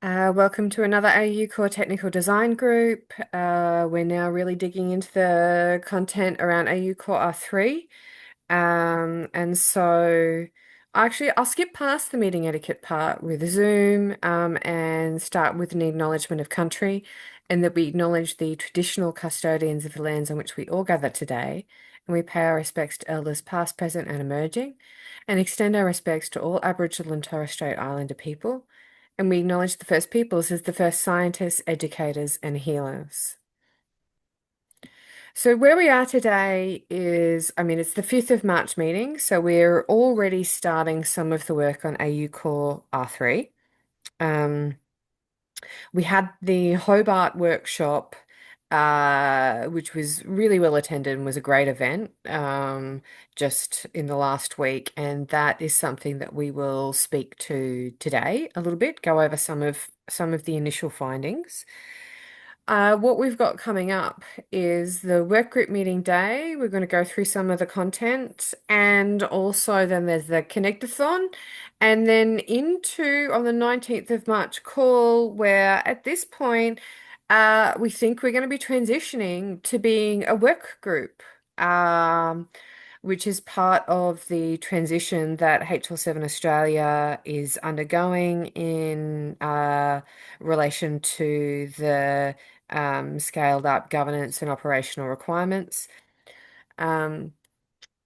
Welcome to another AU Core Technical Design group. We're now really digging into the content around AU Core R3. And so actually, I'll skip past the meeting etiquette part with Zoom and start with an acknowledgement of country, and that we acknowledge the traditional custodians of the lands on which we all gather today, and we pay our respects to elders past, present, and emerging, and extend our respects to all Aboriginal and Torres Strait Islander people. And we acknowledge the First Peoples as the first scientists, educators, and healers. So where we are today is, it's the 5th of March meeting, so we're already starting some of the work on AU Core R3. Um, we had the Hobart workshop, which was really well attended and was a great event, just in the last week, and that is something that we will speak to today a little bit, go over some of the initial findings. What we've got coming up is the work group meeting day. We're going to go through some of the content, and also then there's the Connectathon, and then into on the 19th of March call, where at this point, we think we're going to be transitioning to being a work group. Which is part of the transition that HL7 Australia is undergoing in relation to the scaled up governance and operational requirements. Um,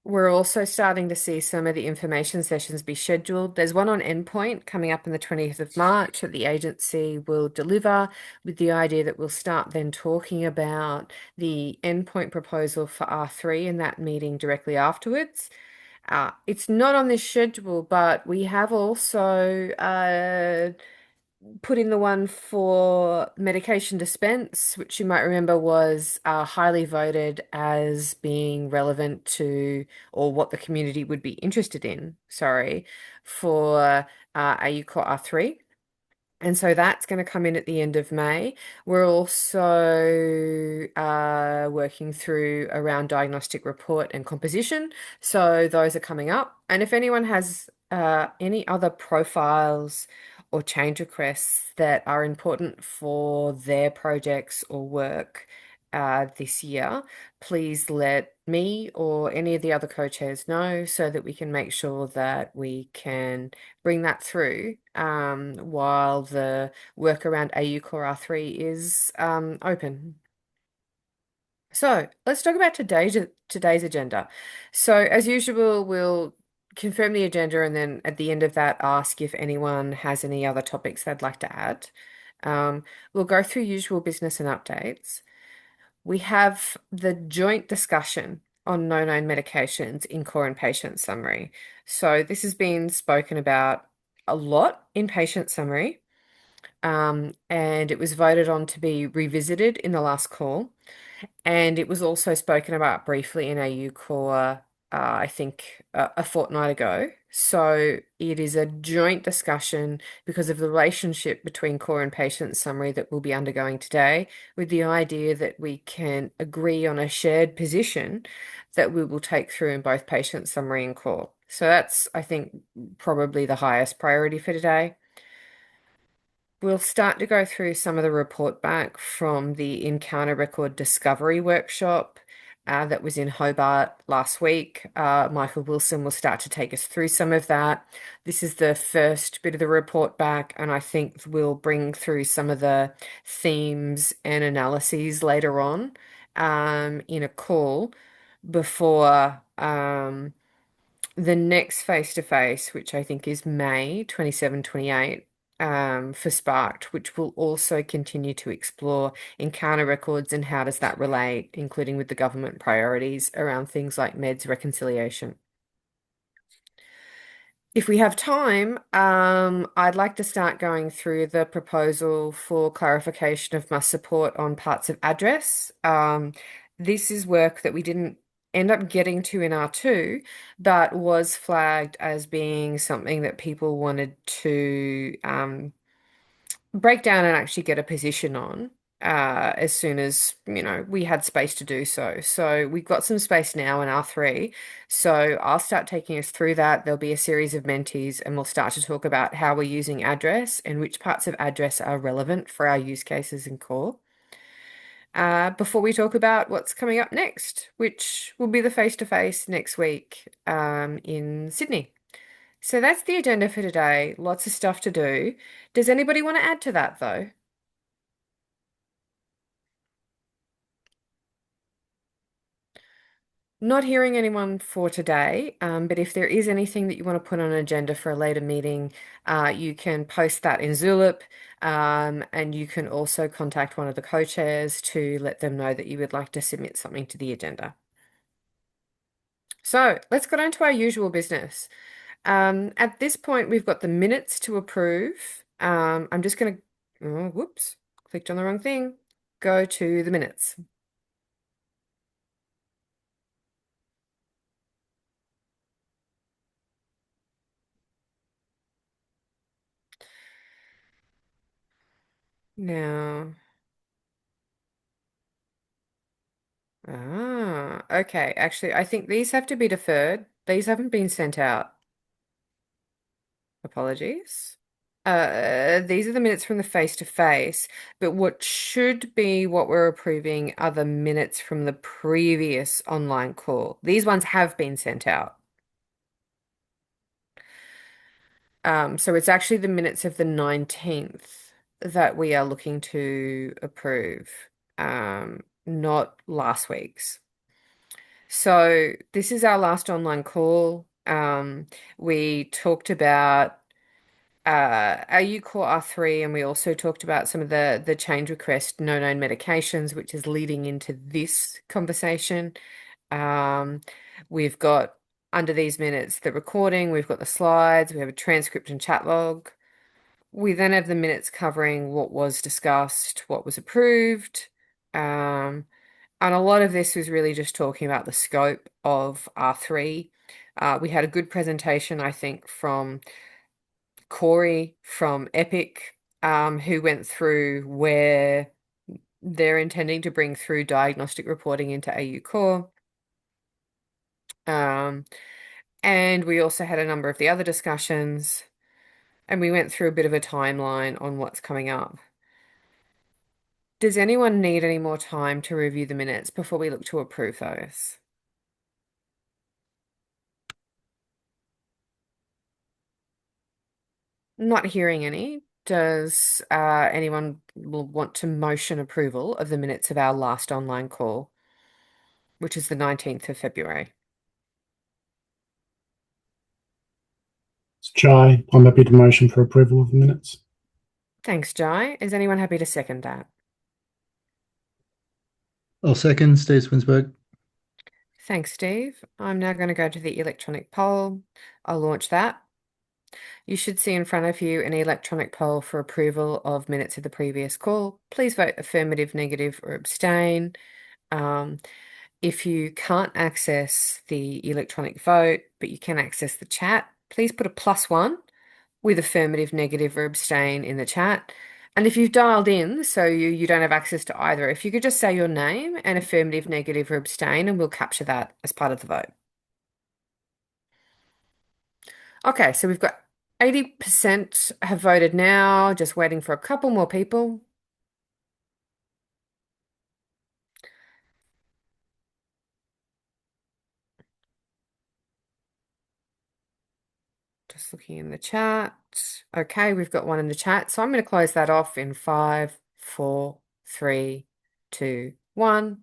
we're also starting to see some of the information sessions be scheduled. There's one on endpoint coming up on the 20th of March that the agency will deliver, with the idea that we'll start then talking about the endpoint proposal for R3 in that meeting directly afterwards. It's not on this schedule, but we have also put in the one for medication dispense, which you might remember was highly voted as being relevant to, or what the community would be interested in, sorry, for AU Core R3. And so that's going to come in at the end of May. We're also working through around diagnostic report and composition. So those are coming up. And if anyone has any other profiles or change requests that are important for their projects or work this year, please let me or any of the other co-chairs know so that we can make sure that we can bring that through while the work around AU Core R3 is open. So let's talk about today's agenda. So as usual, we'll confirm the agenda and then at the end of that ask if anyone has any other topics they'd like to add. We'll go through usual business and updates. We have the joint discussion on no known medications in core and patient summary. So this has been spoken about a lot in patient summary, and it was voted on to be revisited in the last call. And it was also spoken about briefly in AU Core, I think a fortnight ago. So it is a joint discussion because of the relationship between core and patient summary that we'll be undergoing today, with the idea that we can agree on a shared position that we will take through in both patient summary and core. So that's, I think, probably the highest priority for today. We'll start to go through some of the report back from the Encounter Record Discovery workshop that was in Hobart last week. Michael Wilson will start to take us through some of that. This is the first bit of the report back, and I think we'll bring through some of the themes and analyses later on in a call before the next face-to-face, which I think is May 27, 28, for Sparked, which will also continue to explore encounter records and how does that relate, including with the government priorities around things like meds reconciliation. If we have time, I'd like to start going through the proposal for clarification of must support on parts of address. This is work that we didn't end up getting to in R2, but was flagged as being something that people wanted to break down and actually get a position on. as soon as, we had space to do so. So we've got some space now in R3. So I'll start taking us through that. There'll be a series of mentees, and we'll start to talk about how we're using address and which parts of address are relevant for our use cases in core. Before we talk about what's coming up next, which will be the face-to-face next week in Sydney. So that's the agenda for today. Lots of stuff to do. Does anybody want to add to that, though? Not hearing anyone for today, but if there is anything that you want to put on an agenda for a later meeting, you can post that in Zulip, and you can also contact one of the co-chairs to let them know that you would like to submit something to the agenda. So let's get on to our usual business. At this point, we've got the minutes to approve. I'm just going to, oh, whoops, clicked on the wrong thing. Go to the minutes. Now, okay. Actually, I think these have to be deferred. These haven't been sent out. Apologies. These are the minutes from the face-to-face, but what should be what we're approving are the minutes from the previous online call. These ones have been sent out. So it's actually the minutes of the 19th that we are looking to approve, not last week's. So this is our last online call. We talked about AU Core R3, and we also talked about some of the change request no known medications, which is leading into this conversation. Um, we've got under these minutes the recording, we've got the slides, we have a transcript and chat log. We then have the minutes covering what was discussed, what was approved. Um, and a lot of this was really just talking about the scope of R3. We had a good presentation, I think, from Corey from Epic, who went through where they're intending to bring through diagnostic reporting into AU Core. Um, and we also had a number of the other discussions, and we went through a bit of a timeline on what's coming up. Does anyone need any more time to review the minutes before we look to approve those? Not hearing any. Does anyone want to motion approval of the minutes of our last online call, which is the 19th of February? It's Jai. I'm happy to motion for approval of the minutes. Thanks, Jai. Is anyone happy to second that? I'll second Steve Swinsberg. Thanks, Steve. I'm now going to go to the electronic poll. I'll launch that. You should see in front of you an electronic poll for approval of minutes of the previous call. Please vote affirmative, negative, or abstain. Um, if you can't access the electronic vote, but you can access the chat, please put a +1 with affirmative, negative, or abstain in the chat. And if you've dialed in, so you don't have access to either, if you could just say your name and affirmative, negative, or abstain, and we'll capture that as part of the vote. Okay, so we've got 80% have voted now, just waiting for a couple more people. Just looking in the chat. Okay, we've got one in the chat. So I'm going to close that off in 5, 4, 3, 2, 1.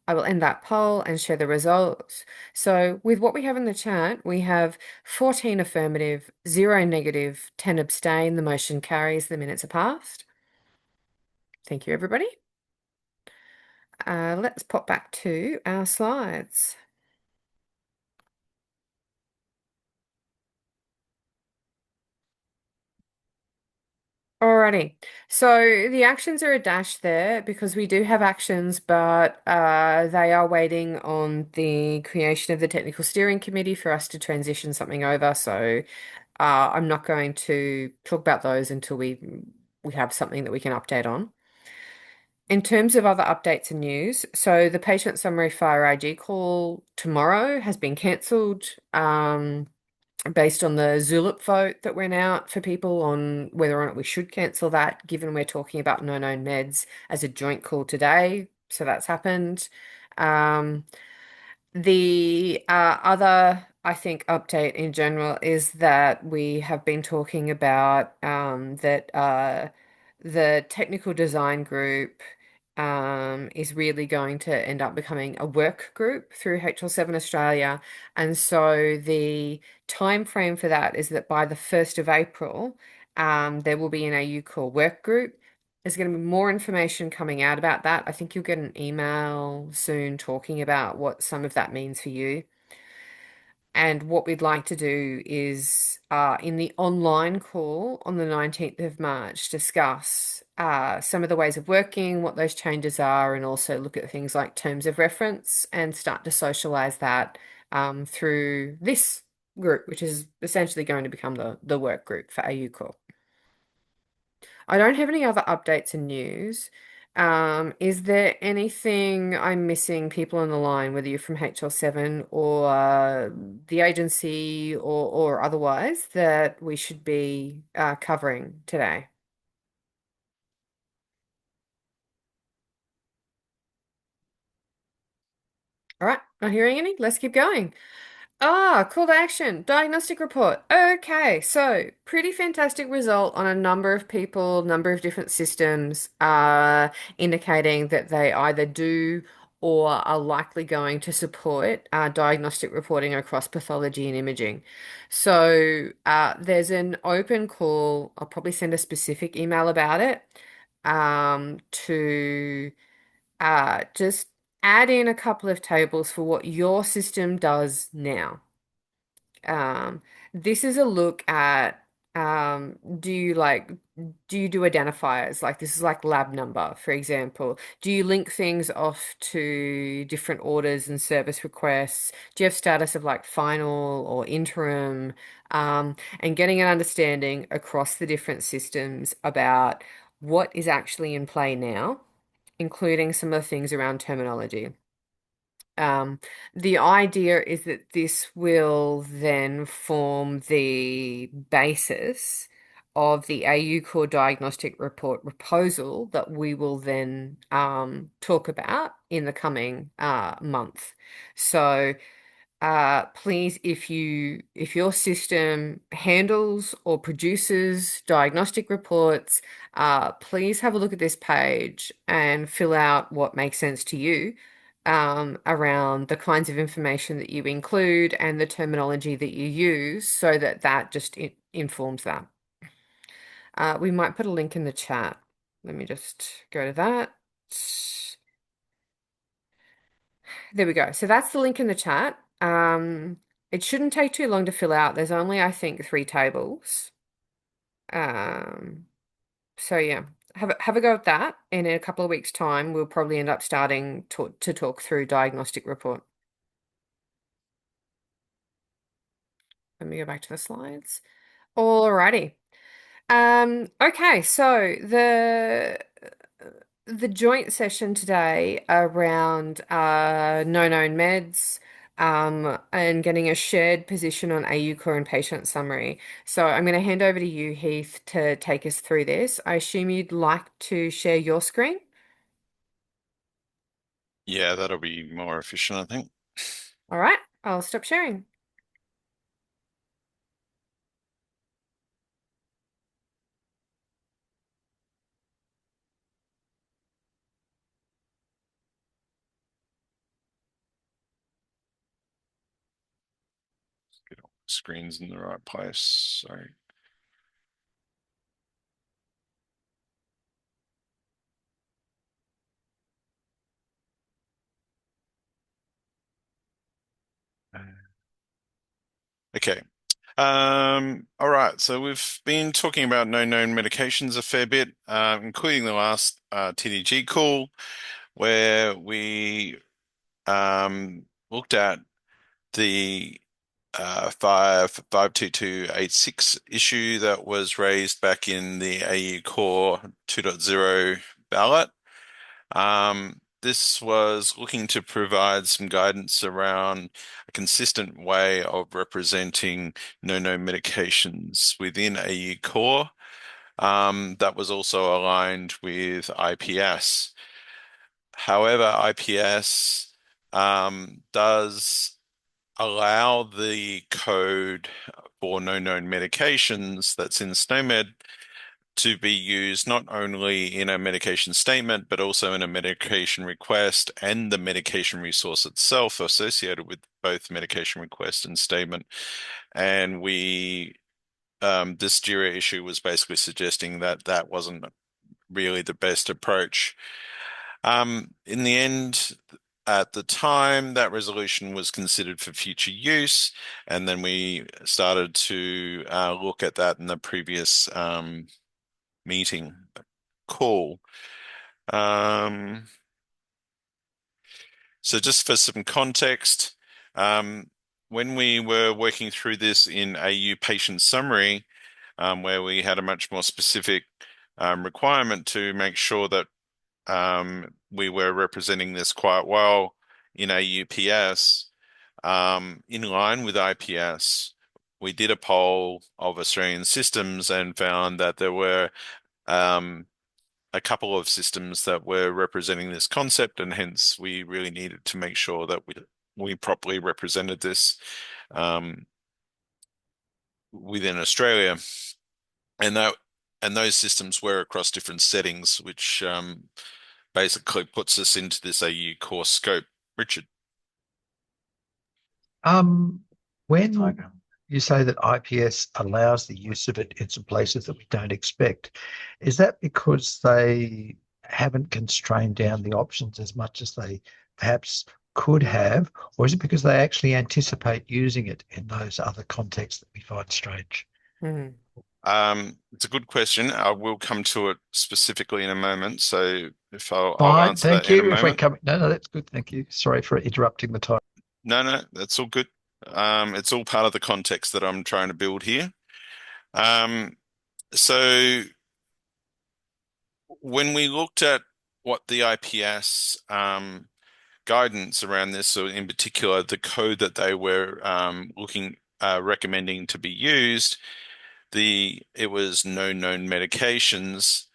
I will end that poll and share the results. So with what we have in the chat, we have 14 affirmative, 0 negative, 10 abstain. The motion carries. The minutes are passed. Thank you, everybody. Let's pop back to our slides. Alrighty. So the actions are a dash there because we do have actions, but they are waiting on the creation of the technical steering committee for us to transition something over. So I'm not going to talk about those until we have something that we can update on. In terms of other updates and news, so the patient summary fire IG call tomorrow has been cancelled, based on the Zulip vote that went out for people on whether or not we should cancel that, given we're talking about no known meds as a joint call today. So that's happened. Um, the other, I think, update in general is that we have been talking about that the technical design group is really going to end up becoming a work group through HL7 Australia. And so the time frame for that is that by the 1st of April, there will be an AU Core work group. There's going to be more information coming out about that. I think you'll get an email soon talking about what some of that means for you. And what we'd like to do is, in the online call on the 19th of March, discuss some of the ways of working, what those changes are, and also look at things like terms of reference and start to socialize that through this group, which is essentially going to become the work group for AU Core. I don't have any other updates and news. Is there anything I'm missing, people on the line, whether you're from HL7 or the agency or otherwise, that we should be covering today? All right, not hearing any. Let's keep going. Call to action. Diagnostic report. Okay, so pretty fantastic result on a number of people, number of different systems, indicating that they either do or are likely going to support diagnostic reporting across pathology and imaging. So there's an open call. I'll probably send a specific email about it to just add in a couple of tables for what your system does now. Um, this is a look at do you do identifiers? Like this is like lab number, for example. Do you link things off to different orders and service requests? Do you have status of like final or interim? And getting an understanding across the different systems about what is actually in play now, including some of the things around terminology. Um, the idea is that this will then form the basis of the AU Core Diagnostic Report proposal that we will then talk about in the coming month. So please, if your system handles or produces diagnostic reports, please have a look at this page and fill out what makes sense to you around the kinds of information that you include and the terminology that you use, so that that just informs that. We might put a link in the chat. Let me just go to that. There we go. So that's the link in the chat. It shouldn't take too long to fill out. There's only, I think, 3 tables. Um, so yeah, have a go at that. And in a couple of weeks' time, we'll probably end up starting to talk through diagnostic report. Let me go back to the slides. Alrighty. Okay, so the joint session today around no known meds and getting a shared position on AU core and patient summary. So I'm going to hand over to you, Heath, to take us through this. I assume you'd like to share your screen. Yeah, that'll be more efficient, I think. All right, I'll stop sharing. Get all the screens in the right place. Sorry. Okay. All right. So we've been talking about no known medications a fair bit, including the last TDG call, where we looked at the 52286 issue that was raised back in the AU Core 2.0 ballot. This was looking to provide some guidance around a consistent way of representing no-no medications within AU Core. That was also aligned with IPS. However, IPS does allow the code for no known medications that's in SNOMED to be used not only in a medication statement, but also in a medication request and the medication resource itself associated with both medication request and statement. And this JIRA issue was basically suggesting that that wasn't really the best approach. In the end, at the time, that resolution was considered for future use, and then we started to look at that in the previous meeting call. So just for some context, when we were working through this in AU patient summary, where we had a much more specific requirement to make sure that we were representing this quite well in AUPS, in line with IPS. We did a poll of Australian systems and found that there were a couple of systems that were representing this concept, and hence we really needed to make sure that we properly represented this within Australia, and those systems were across different settings, which basically puts us into this AU core scope. Richard. When you say that IPS allows the use of it in some places that we don't expect, is that because they haven't constrained down the options as much as they perhaps could have, or is it because they actually anticipate using it in those other contexts that we find strange? It's a good question. I will come to it specifically in a moment. So if I'll Fine, answer that thank in a you. If we're moment. coming, no, that's good. Thank you. Sorry for interrupting the time. No, that's all good. It's all part of the context that I'm trying to build here. So when we looked at what the IPS guidance around this, so in particular the code that they were recommending to be used, it was no known medications,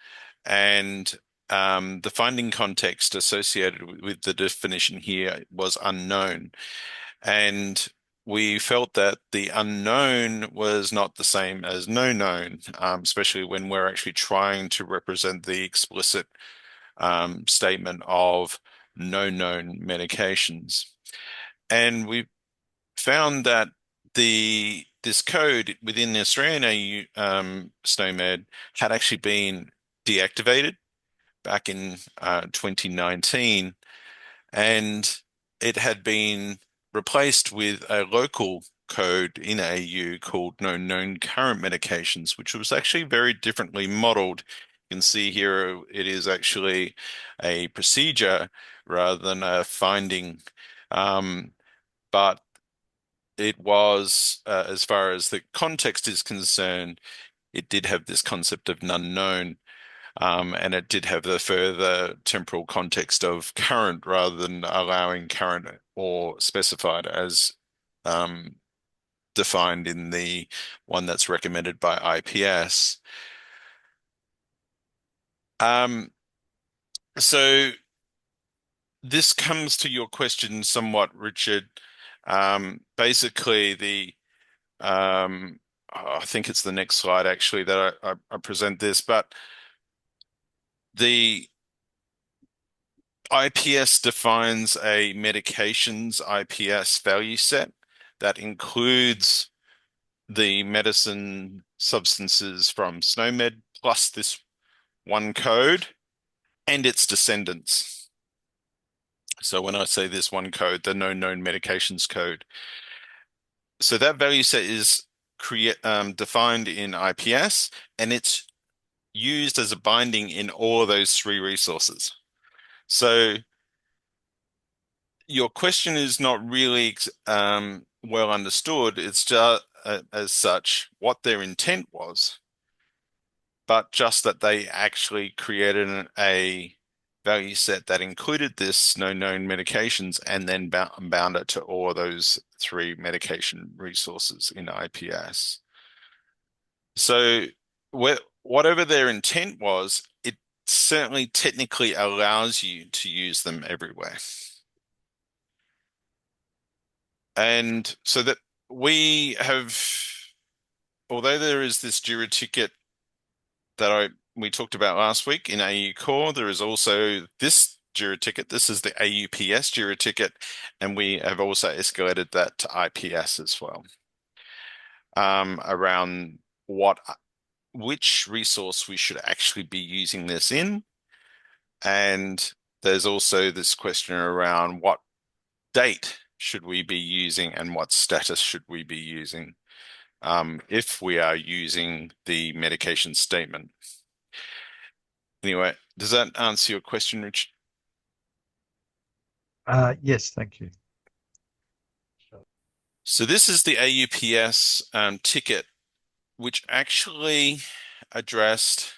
and the finding context associated with the definition here was unknown. And we felt that the unknown was not the same as no known, especially when we're actually trying to represent the explicit statement of no known medications. And we found that this code within the Australian AU SNOMED had actually been deactivated back in 2019, and it had been replaced with a local code in AU called no known current medications, which was actually very differently modeled. You can see here it is actually a procedure rather than a finding. But it was, as far as the context is concerned, it did have this concept of unknown, and it did have the further temporal context of current rather than allowing current or specified as defined in the one that's recommended by IPS. So this comes to your question somewhat, Richard. Basically, I think it's the next slide actually that I present this, but the IPS defines a medications IPS value set that includes the medicine substances from SNOMED plus this one code and its descendants. So when I say this one code, the no known medications code. So that value set is defined in IPS, and it's used as a binding in all of those three resources. So your question is not really well understood. It's just as such what their intent was, but just that they actually created a value set that included this no known medications and then bound it to all those 3 medication resources in IPS. So whatever their intent was, it certainly technically allows you to use them everywhere. And so that we have, although there is this JIRA ticket that we talked about last week in AU Core, there is also this JIRA ticket. This is the AUPS JIRA ticket, and we have also escalated that to IPS as well, around which resource we should actually be using this in. And there's also this question around what date should we be using and what status should we be using if we are using the medication statement. Anyway, does that answer your question, Rich? Yes, thank you. So this is the AUPS ticket, which actually addressed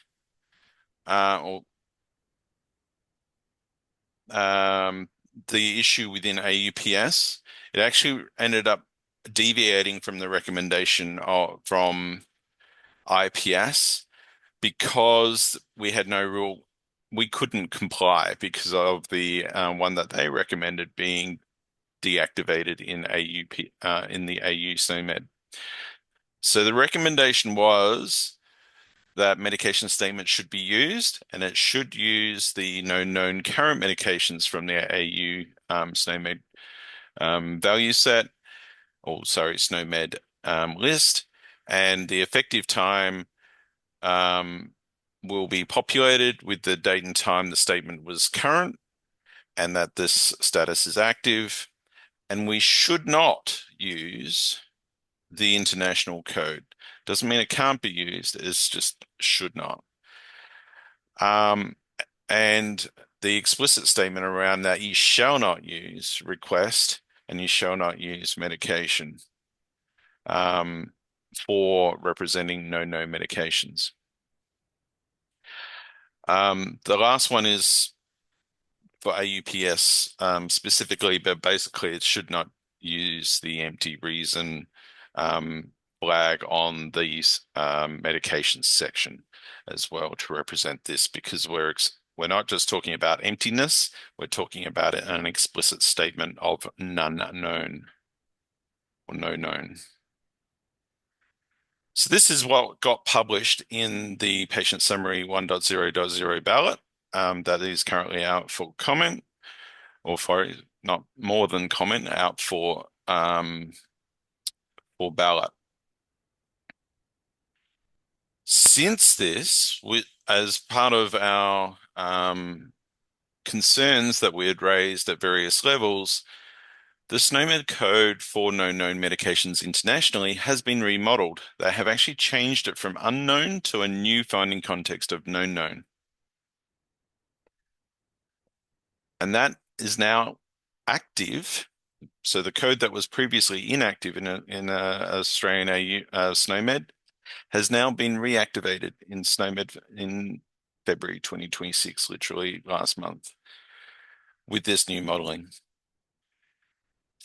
the issue within AUPS. It actually ended up deviating from the recommendation from IPS because we had no rule. We couldn't comply because of the one that they recommended being deactivated in in the AU SNOMED. So the recommendation was that medication statement should be used, and it should use the no known current medications from the AU SNOMED value set, or sorry, SNOMED list, and the effective time will be populated with the date and time the statement was current, and that this status is active, and we should not use the international code. Doesn't mean it can't be used, it's just should not. And the explicit statement around that you shall not use request and you shall not use medication for representing no medications. The last one is for AUPS specifically, but basically it should not use the empty reason flag on these medications section as well to represent this, because we're not just talking about emptiness, we're talking about an explicit statement of none known or no known. So this is what got published in the patient summary 1.0.0 ballot that is currently out for comment, or for not more than comment, out for ballot. Since this, as part of our concerns that we had raised at various levels, the SNOMED code for no known medications internationally has been remodeled. They have actually changed it from unknown to a new finding context of known. And that is now active. So the code that was previously inactive in Australian AU SNOMED has now been reactivated in SNOMED in February 2026, literally last month, with this new modeling.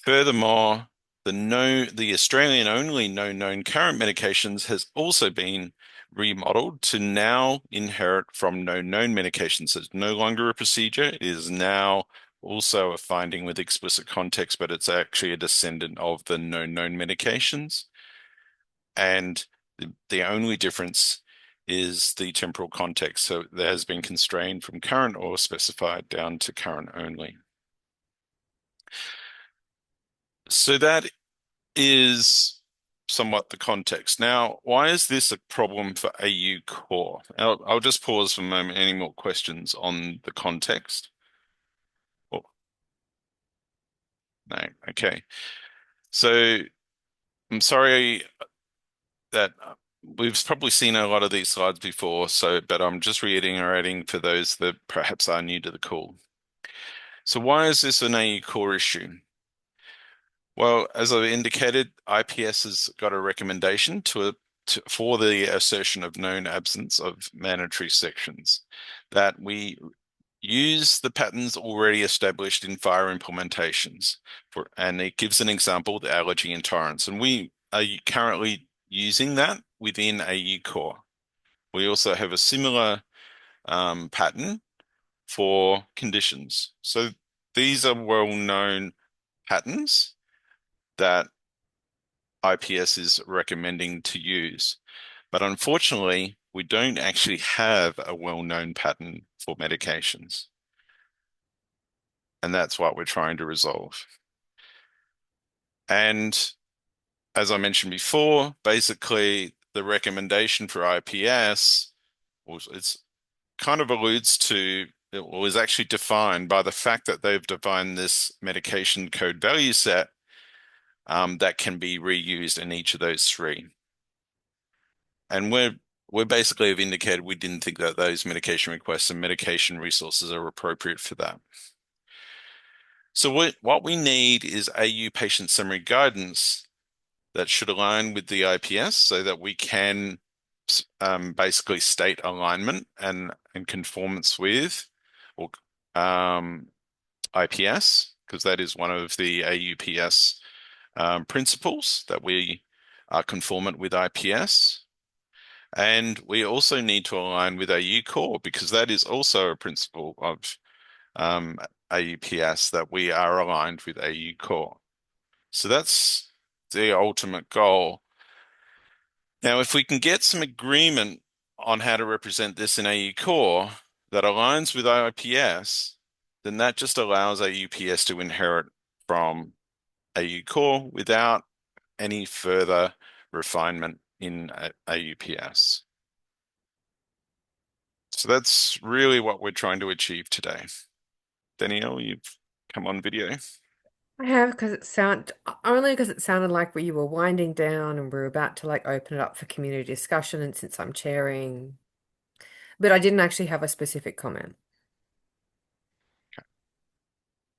Furthermore, the Australian-only no known current medications has also been remodeled to now inherit from no known medications. So it's no longer a procedure. It is now also a finding with explicit context, but it's actually a descendant of the no known medications. And the only difference is the temporal context. So there has been constrained from current or specified down to current only. So that is somewhat the context. Now, why is this a problem for AU Core? I'll just pause for a moment. Any more questions on the context? Oh, no, okay. So I'm sorry that we've probably seen a lot of these slides before, but I'm just reiterating for those that perhaps are new to the call. So why is this an AU Core issue? Well, as I've indicated, IPS has got a recommendation for the assertion of known absence of mandatory sections that we use the patterns already established in FHIR implementations. And it gives an example, the allergy intolerance. And we are currently using that within AU Core. We also have a similar pattern for conditions. So these are well-known patterns that IPS is recommending to use. But unfortunately, we don't actually have a well-known pattern for medications. And that's what we're trying to resolve. And as I mentioned before, basically the recommendation for IPS, it's kind of alludes to, or is actually defined by the fact that they've defined this medication code value set that can be reused in each of those three. And we're basically have indicated we didn't think that those medication requests and medication resources are appropriate for that. So what we need is AU patient summary guidance that should align with the IPS so that we can basically state alignment and conformance with or IPS, because that is one of the AUPS principles that we are conformant with IPS. And we also need to align with AU Core because that is also a principle of AUPS that we are aligned with AU Core. So that's the ultimate goal. Now, if we can get some agreement on how to represent this in AU Core that aligns with IPS, then that just allows AUPS to inherit from AU Core without any further refinement in AUPS. So that's really what we're trying to achieve today. Danielle, you've come on video. I have because it sounded like you were winding down and we are about to like open it up for community discussion, and since I'm chairing, but I didn't actually have a specific comment.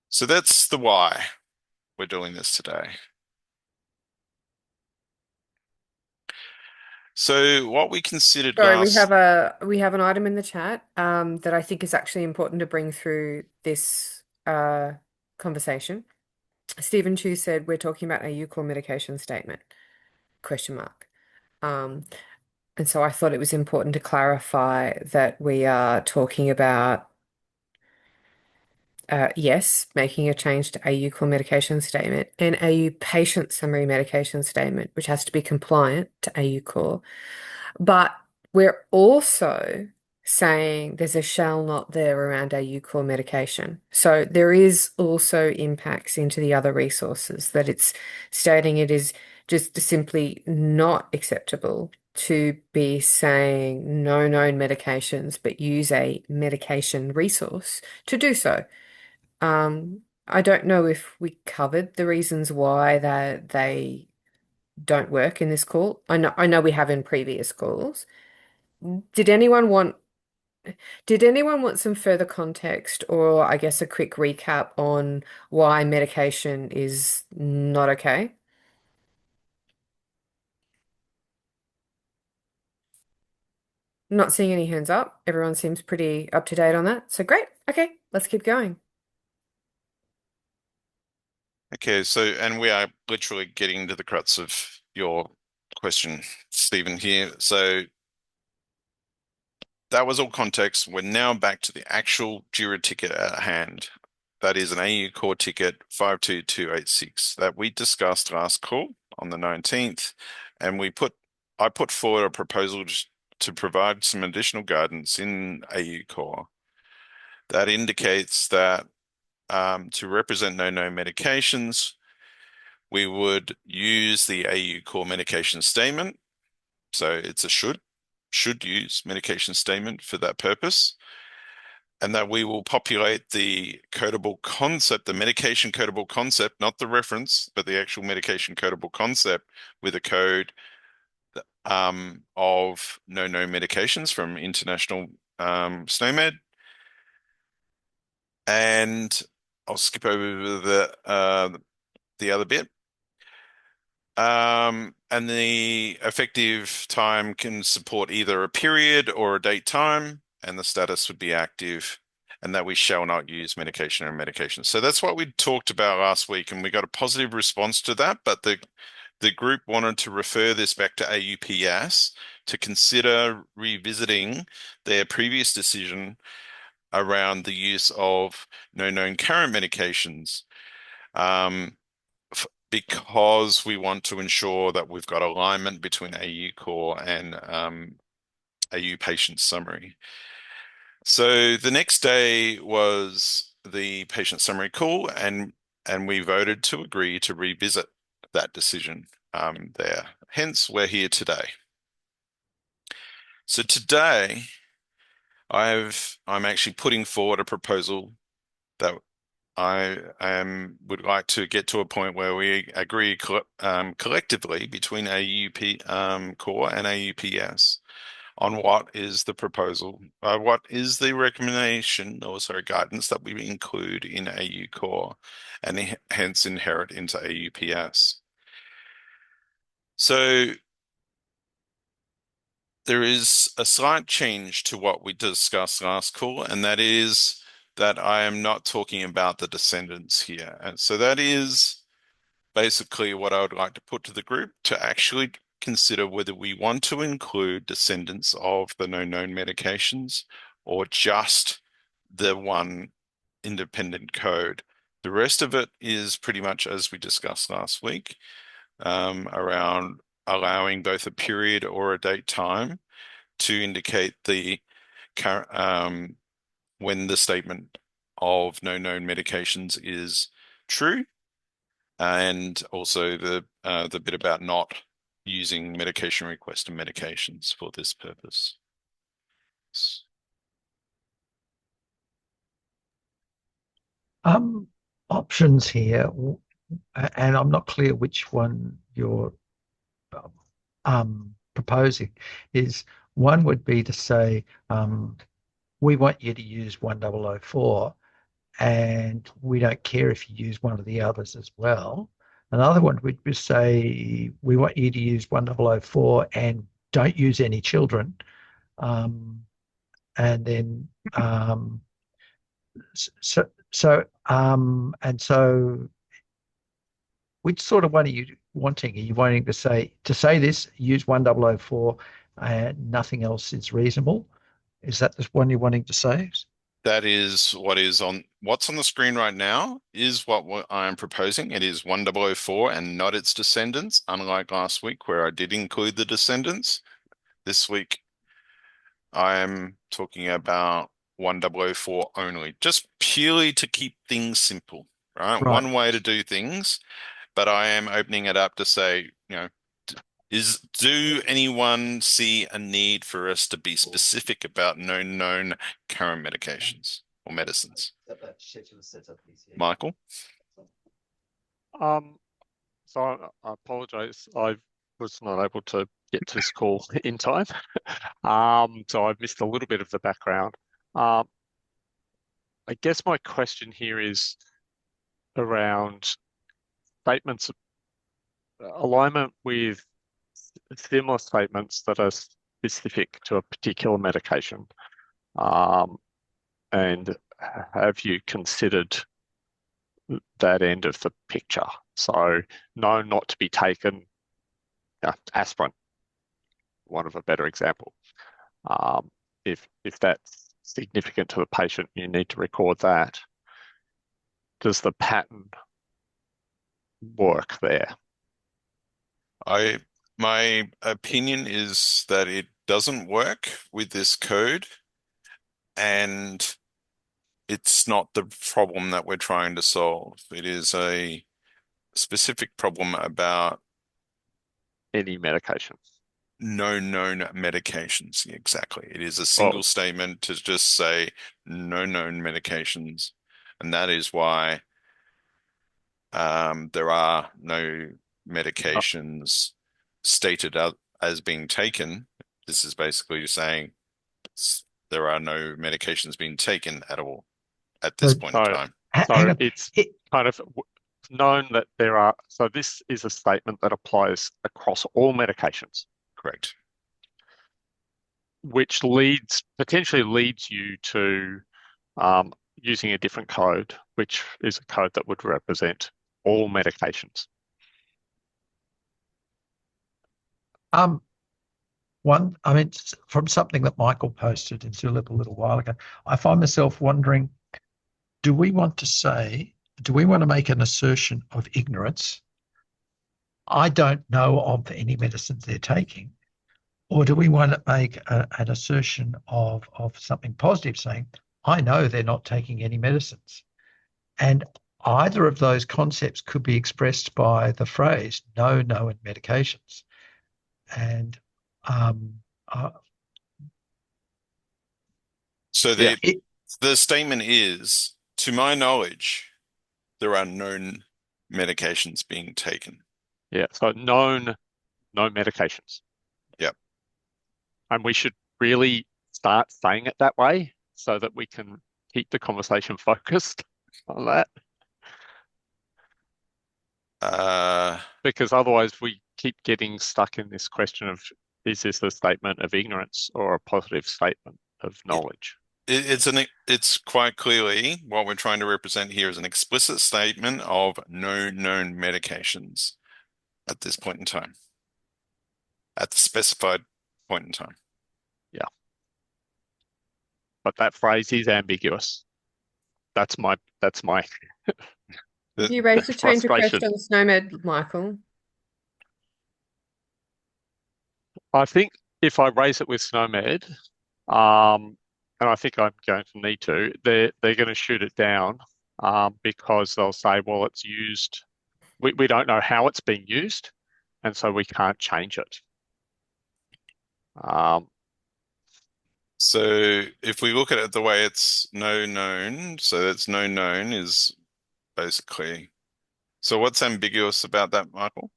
So that's the why we're doing this today. So what we considered Sorry, last, we have an item in the chat that I think is actually important to bring through this conversation. Stephen Chu said we're talking about a UCOR medication statement, question mark. Um, and so I thought it was important to clarify that we are talking about yes, making a change to AU core medication statement and AU patient summary medication statement, which has to be compliant to AU core. But we're also saying there's a shall not there around AU core medication. So there is also impacts into the other resources that it's stating it is just simply not acceptable to be saying no known medications, but use a medication resource to do so. I don't know if we covered the reasons why that they don't work in this call. I know we have in previous calls. Did anyone want did anyone want some further context or I guess a quick recap on why medication is not okay? Not seeing any hands up. Everyone seems pretty up to date on that. So great. Okay, let's keep going. okay, so, and we are literally getting to the crux of your question, Stephen, here. So that was all context. We're now back to the actual JIRA ticket at hand. That is an AU core ticket 52286 that we discussed last call on the 19th. And I put forward a proposal to provide some additional guidance in AU core that indicates that to represent no medications, we would use the AU core medication statement. So it's a should use medication statement for that purpose. And that we will populate the codable concept, the medication codable concept, not the reference, but the actual medication codable concept with a code of no known medications from International SNOMED. And I'll skip over the other bit. And the effective time can support either a period or a date time, and the status would be active. and that we shall not use medication or medications. So that's what we talked about last week, and we got a positive response to that, but the group wanted to refer this back to AUPS to consider revisiting their previous decision around the use of no known current medications, because we want to ensure that we've got alignment between AU Core and AU Patient Summary. So the next day was the patient summary call, and we voted to agree to revisit that decision there. Hence, we're here today. So today, I'm actually putting forward a proposal that would like to get to a point where we agree collectively between AUP Core and AUPS on what is the proposal, what is the recommendation, or sorry, guidance that we include in AU Core and hence inherit into AUPS. So there is a slight change to what we discussed last call, and that is that I am not talking about the descendants here. And so that is basically what I would like to put to the group to actually consider whether we want to include descendants of the no known medications or just the one independent code. The rest of it is pretty much as we discussed last week, around allowing both a period or a date time to indicate the when the statement of no known medications is true, and also the bit about not using medication request and medications for this purpose. Options here, and I'm not clear which one you're proposing. Is one would be to say, we want you to use 1004, and we don't care if you use one of the others as well. Another one would be say, we want you to use 1004 and don't use any children. And then, and so which sort of one are you wanting? Are you wanting to say this, use 1004 and nothing else is reasonable? Is that the one you're wanting to say? That is what's on the screen right now is what I am proposing. It is 1004 and not its descendants, unlike last week where I did include the descendants. This week I am talking about 1004 only, just purely to keep things simple, right? Right. One way to do things, but I am opening it up to say, do anyone see a need for us to be specific about no known current medications or medicines? Michael? So I apologize. I was not able to get to this call in time. So I've missed a little bit of the background. I guess my question here is around statements, alignment with similar statements that are specific to a particular medication. And have you considered that end of the picture? So no, not to be taken, aspirin, one of a better example. If that's significant to the patient, you need to record that. Does the pattern work there? My opinion is that it doesn't work with this code, and it's not the problem that we're trying to solve. It is a specific problem about Any medication. no known medications. Exactly. It is a single statement to just say no known medications, and that is why there are no medications stated as being taken. This is basically saying there are no medications being taken at all at this point in time. So it's kind of known that there are, so this is a statement that applies across all medications. Correct. Which potentially leads you to using a different code, which is a code that would represent all medications. From something that Michael posted in Zulip a little while ago, I find myself wondering, do we want to make an assertion of ignorance? I don't know of any medicines they're taking. Or do we want to make an assertion of something positive, saying, I know they're not taking any medicines? And either of those concepts could be expressed by the phrase, no known medications. And So Yeah. the statement is, to my knowledge, there are known medications being taken. Yeah, so known medications. Yep. And we should really start saying it that way so that we can keep the conversation focused on that. Because otherwise we keep getting stuck in this question of, is this a statement of ignorance or a positive statement of knowledge? It's quite clearly what we're trying to represent here is an explicit statement of no known medications at this point in time, at the specified point in time. Yeah. But that phrase is ambiguous. That's my Have you raised a change request frustration. on SNOMED, Michael? I think if I raise it with SNOMED, and I think I'm going to need to, they're going to shoot it down because they'll say, well, it's used. We don't know how it's being used, and so we can't change it. So if we look at it the way it's no known, so that's no known is basically. So what's ambiguous about that, Michael?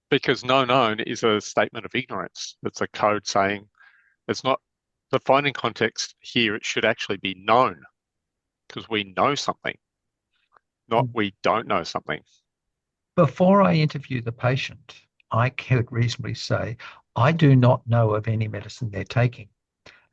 Because no known is a statement of ignorance. It's a code saying it's not the finding context here. It should actually be known because we know something, not we don't know something. Before I interview the patient, I could reasonably say, I do not know of any medicine they're taking.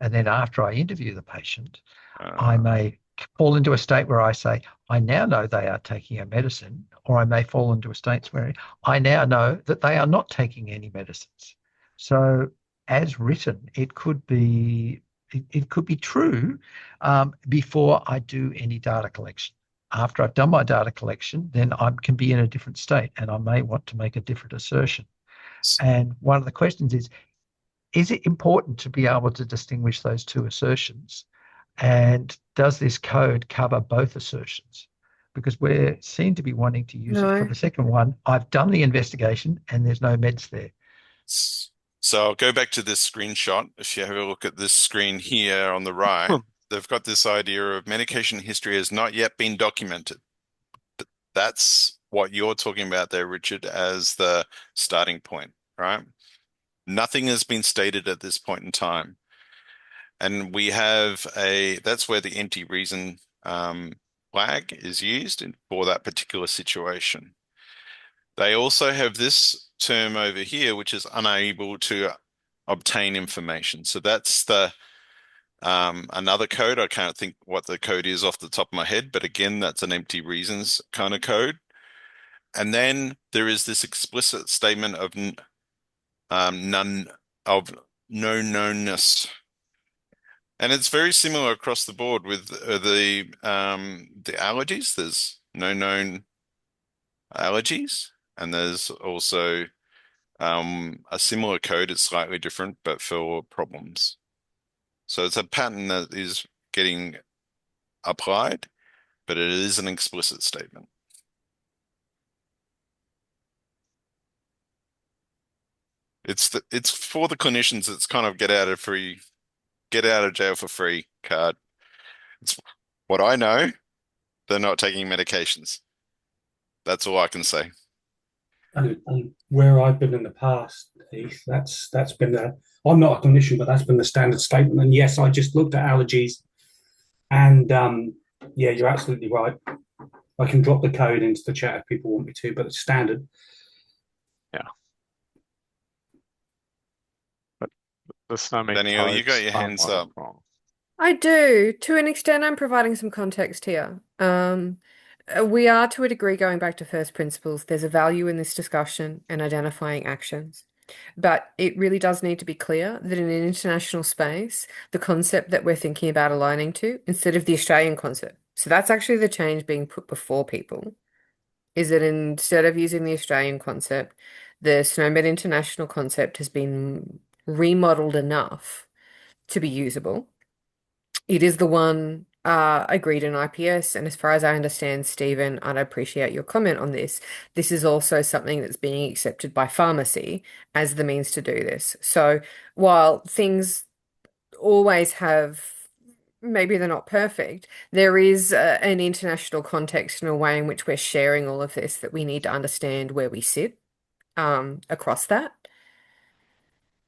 And then after I interview the patient, I may fall into a state where I say, I now know they are taking a medicine, or I may fall into a state where I now know that they are not taking any medicines. So as written, it could be true before I do any data collection. After I've done my data collection, then I can be in a different state and I may want to make a different assertion. And one of the questions is it important to be able to distinguish those two assertions? And does this code cover both assertions? Because we seem to be wanting to use it for the second one. I've done the investigation and there's no meds there. So I'll go back to this screenshot. If you have a look at this screen here on the right, they've got this idea of medication history has not yet been documented. That's what you're talking about there, Richard, as the starting point, right? Nothing has been stated at this point in time. And we have that's where the empty reason flag is used for that particular situation. They also have this term over here, which is unable to obtain information. So that's the another code. I can't think what the code is off the top of my head, but again, that's an empty reasons kind of code. And then there is this explicit statement of none of no knownness. And it's very similar across the board with the allergies. There's no known allergies, and there's also a similar code. It's slightly different, but for problems. So it's a pattern that is getting applied, but it is an explicit statement. It's for the clinicians. It's kind of get out of jail for free card. It's what I know. They're not taking medications. That's all I can say. And where I've been in the past, Heath, that's been I'm not a clinician, but that's been the standard statement. And yes, I just looked at allergies, and yeah, you're absolutely right. I can drop the code into the chat if people want me to, but it's standard. Yeah. the snowman Danielle, you got codes your are hands right up. and wrong. I do. To an extent, I'm providing some context here. We are, to a degree, going back to first principles. There's a value in this discussion and identifying actions. But it really does need to be clear that in an international space, the concept that we're thinking about aligning to, instead of the Australian concept. So that's actually the change being put before people, is that instead of using the Australian concept, the SNOMED International concept has been remodeled enough to be usable. It is the one agreed in IPS, and as far as I understand, Stephen, I'd appreciate your comment on this. This is also something that's being accepted by pharmacy as the means to do this. So while things always have, maybe they're not perfect, there is an international context and a way in which we're sharing all of this that we need to understand where we sit across that.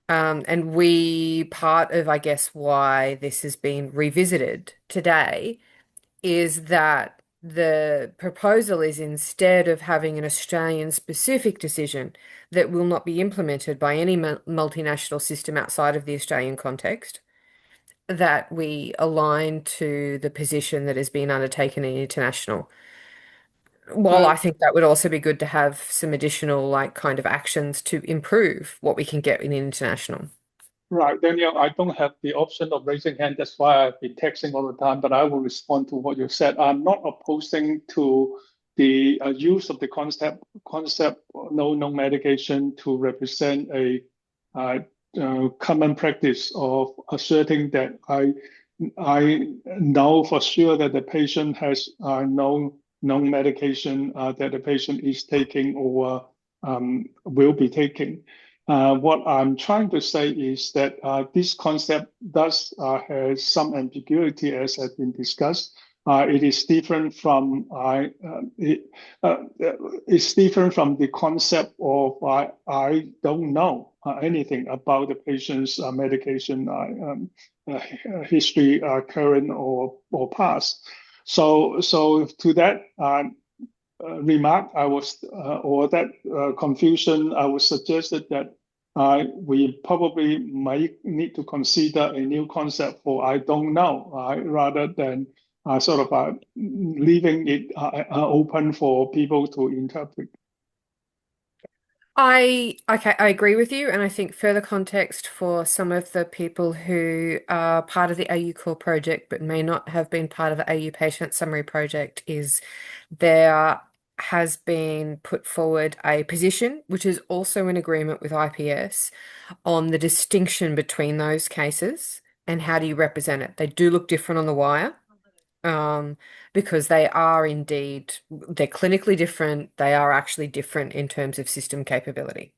And part of, I guess, why this has been revisited today is that the proposal is instead of having an Australian specific decision that will not be implemented by any multinational system outside of the Australian context, that we align to the position that has been undertaken in international. While Uh, I think that would also be good to have some additional, like, kind of actions to improve what we can get in international. right, Daniel, I don't have the option of raising hand. That's why I've been texting all the time, but I will respond to what you said. I'm not opposing to the use of the concept no medication to represent a uh, common practice of asserting that I know for sure that the patient has no medication that the patient is taking or will be taking. What I'm trying to say is that this concept does have some ambiguity, as has been discussed. It is different from it's different from the concept of I don't know anything about the patient's medication history, current or past. So to that remark, I was or that confusion, I was suggested that we probably might need to consider a new concept for I don't know, rather than sort of leaving it open for people to interpret. I agree with you, and I think further context for some of the people who are part of the AU Core project but may not have been part of the AU Patient Summary project is there has been put forward a position which is also in agreement with IPS on the distinction between those cases and how do you represent it. They do look different on the wire. Um, because they are indeed, they're clinically different. They are actually different in terms of system capability.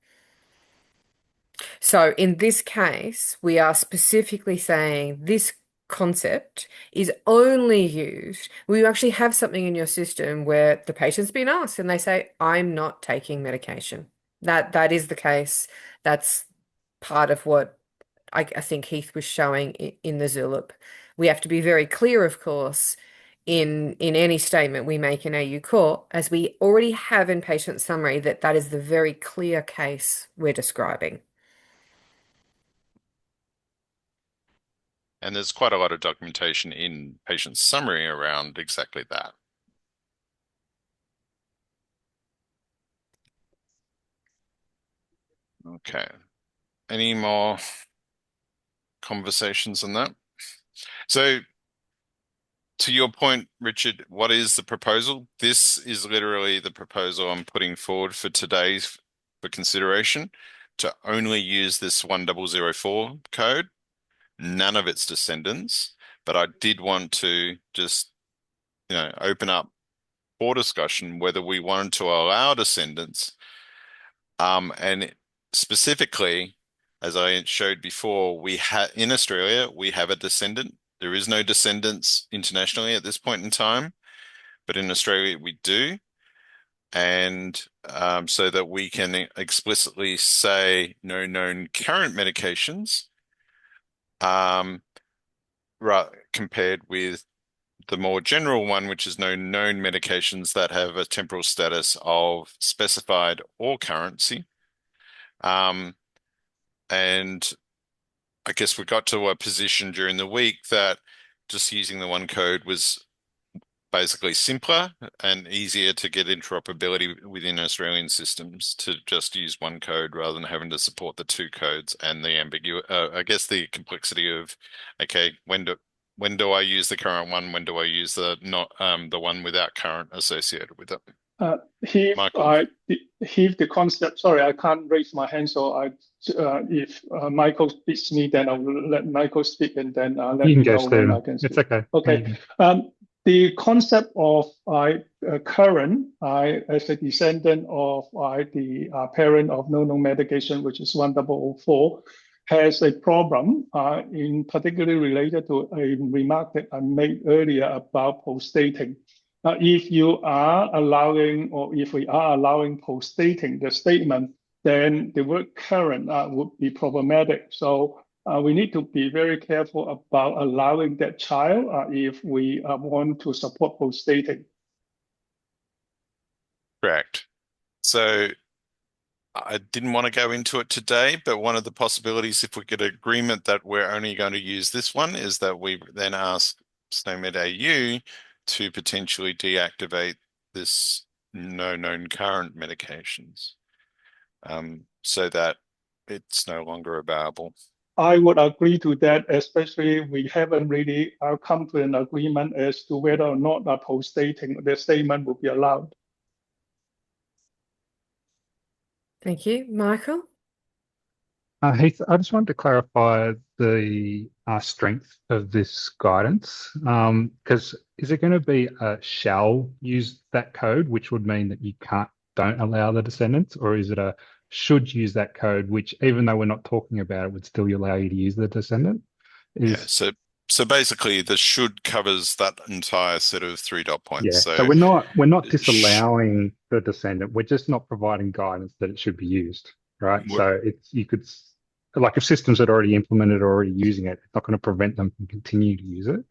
So in this case, we are specifically saying this concept is only used when you actually have something in your system where the patient's been asked and they say, I'm not taking medication. That is the case. That's part of what I think Heath was showing in the Zulip. We have to be very clear, of course, in any statement we make in AU Core, as we already have in patient summary, that that is the very clear case we're describing. And there's quite a lot of documentation in patient summary around exactly that. Okay. Any more conversations on that? So to your point, Richard, what is the proposal? This is literally the proposal I'm putting forward for today's for consideration to only use this 1004 code, none of its descendants. But I did want to just, open up for discussion whether we wanted to allow descendants. And specifically, as I showed before, we have in Australia, we have a descendant. There is no descendants internationally at this point in time, but in Australia we do. And so that we can explicitly say no known current medications, compared with the more general one, which is no known medications that have a temporal status of specified or currency. And I guess we got to a position during the week that just using the one code was basically simpler and easier to get interoperability within Australian systems to just use one code rather than having to support the two codes and the I guess the complexity of, okay, when do I use the current one? When do I use the not the one without current associated with it? Heath, Michael. Heath, the concept. Sorry, I can't raise my hand, so if Michael speaks me, then I will let Michael speak, and then let You can me go, know when I Stephen. can It's speak. okay. Okay. The concept of current, as a descendant of the parent of no medication, which is 1004, has a problem, in particularly related to a remark that I made earlier about post-dating. If you are allowing, or if we are allowing post-dating the statement, then the word current would be problematic. So we need to be very careful about allowing that child if we want to support post-dating. Correct. So I didn't want to go into it today, but one of the possibilities, if we get agreement that we're only going to use this one, is that we then ask SNOMED AU to potentially deactivate this no known current medications, so that it's no longer available. I would agree to that, especially we haven't really come to an agreement as to whether or not post-dating the statement will be allowed. Thank you. Michael? Heath, I just wanted to clarify the strength of this guidance. Because is it going to be a shall use that code, which would mean that you don't allow the descendants, or is it a should use that code, which even though we're not talking about it, would still allow you to use the descendant? Yeah, so basically the should covers that entire set of 3 dot points. Yeah, So so we're not disallowing the descendant. We're just not providing guidance that it should be used, right? So you could, like, if systems had already implemented or already using it, it's not going to prevent them from continuing to use it.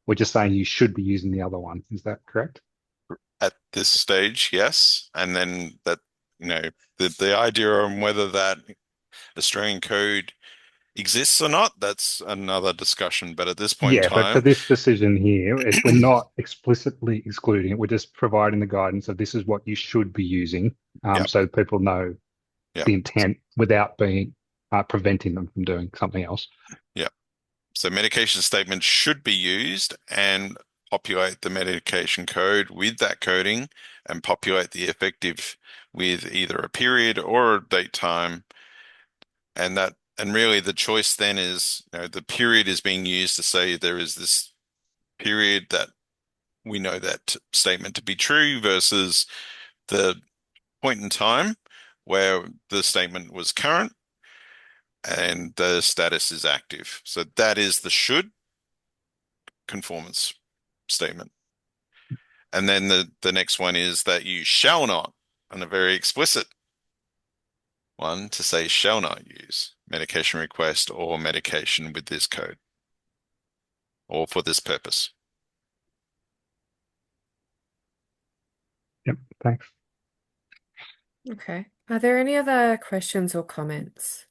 We're just saying you should be using the other one. Is that correct? at this stage, yes. And then that, the idea on whether that Australian code exists or not, that's another discussion. But at this point in Yeah, but for time, this decision here, we're not explicitly excluding it. We're just providing the guidance of this is what you should be using, yeah, so people know yeah, the intent without being preventing them from doing something else. yeah. So medication statements should be used and populate the medication code with that coding and populate the effective with either a period or a date time. And really the choice then is, the period is being used to say there is this period that we know that statement to be true versus the point in time where the statement was current and the status is active. So that is the should conformance statement. And then the next one is that you shall not, and a very explicit one to say shall not use medication request or medication with this code or for this purpose. Yep, thanks. Okay. Are there any other questions or comments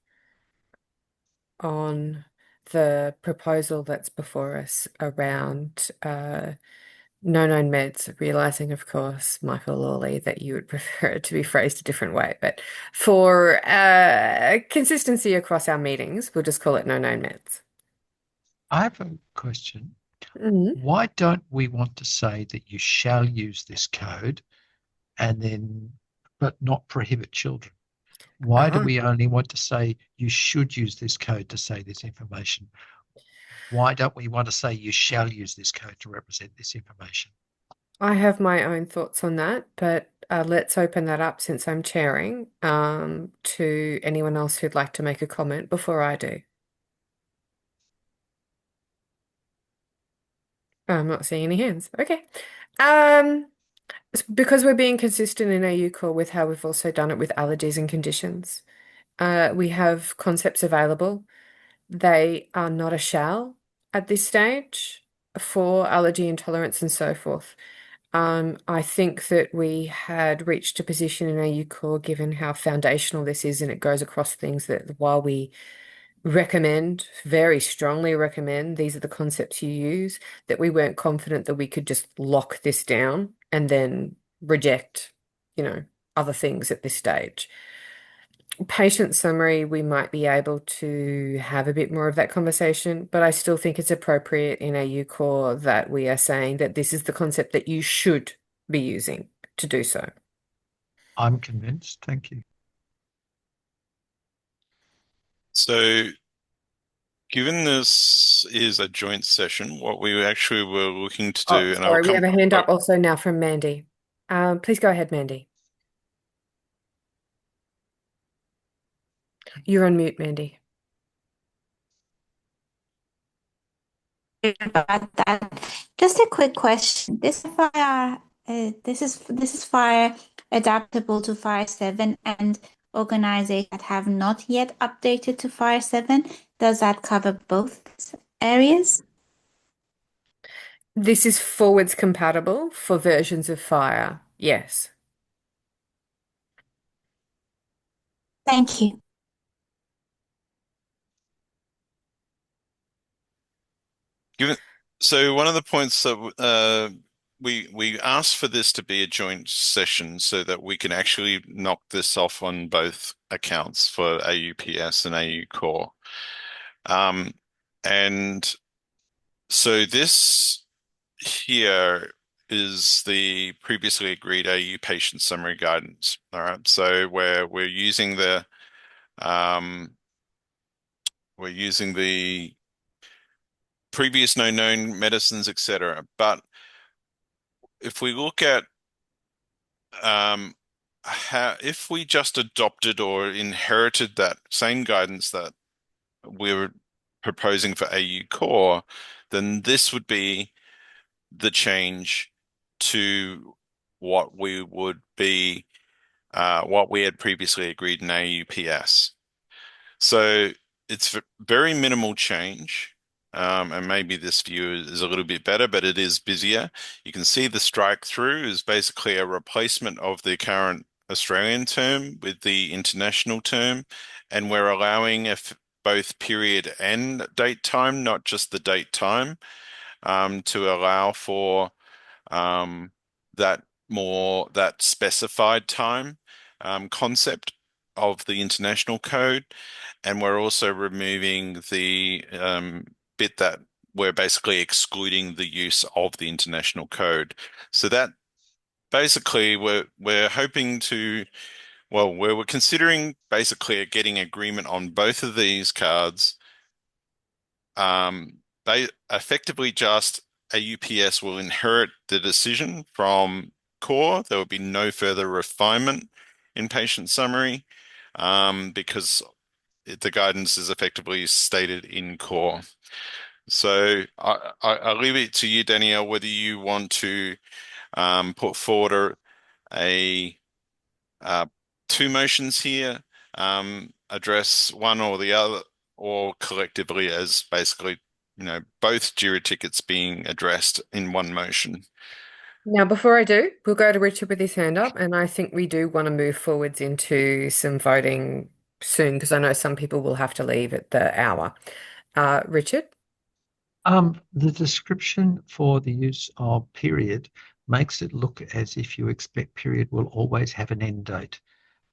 on the proposal that's before us around no known meds, realizing, of course, Michael Lawley, that you would prefer it to be phrased a different way. But for consistency across our meetings, we'll just call it no known meds. I have a question. Mhm. Why don't we want to say that you shall use this code but not prohibit children? Why do we only want to say you should use this code to say this information? Why don't we want to say you shall use this code to represent this information? I have my own thoughts on that, but let's open that up since I'm chairing to anyone else who'd like to make a comment before I do. I'm not seeing any hands. Okay. Because we're being consistent in AU Core with how we've also done it with allergies and conditions. We have concepts available. They are not a shall at this stage for allergy intolerance and so forth. I think that we had reached a position in AU Core, given how foundational this is, and it goes across things, that while we recommend, very strongly recommend, these are the concepts you use, that we weren't confident that we could just lock this down and then reject, you know, other things at this stage. Patient summary, we might be able to have a bit more of that conversation, but I still think it's appropriate in AU Core that we are saying that this is the concept that you should be using to do so. I'm convinced. Thank you. So, given this is a joint session, what we actually were looking to Oh, do, and I'll sorry, we come, have a hand oh, up also now from Mandy. Please go ahead, Mandy. You're on mute, Mandy. About that. Just a quick question. This is Fire adaptable to Fire 7 and organizations that have not yet updated to Fire 7. Does that cover both areas? This is forwards compatible for versions of Fire. Yes. Thank you. given, so one of the points that we asked for this to be a joint session so that we can actually knock this off on both accounts for AUPS and AU Core. And so this here is the previously agreed AU patient summary guidance. All right. So where um, we're using the previous known medicines, etc. But if we look at if we just adopted or inherited that same guidance that we were proposing for AU Core, then this would be the change to what we would be, what we had previously agreed in AUPS. So it's very minimal change. And maybe this view is a little bit better, but it is busier. You can see the strike through is basically a replacement of the current Australian term with the international term, and we're allowing both period and date time, not just the date time, to allow for um, that specified time concept of the international code, and we're also removing the bit that we're basically excluding the use of the international code. So that basically we're hoping to, well, we're considering basically getting agreement on both of these cards. They effectively just AUPS will inherit the decision from Core. There will be no further refinement in patient summary because the guidance is effectively stated in Core. So I leave it to you, Danielle, whether you want to put forward a two motions here, address one or the other, or collectively as basically, both JIRA tickets being addressed in one motion. Now, before I do, we'll go to Richard with his hand up, and I think we do want to move forwards into some voting soon because I know some people will have to leave at the hour. Richard? The description for the use of period makes it look as if you expect period will always have an end date,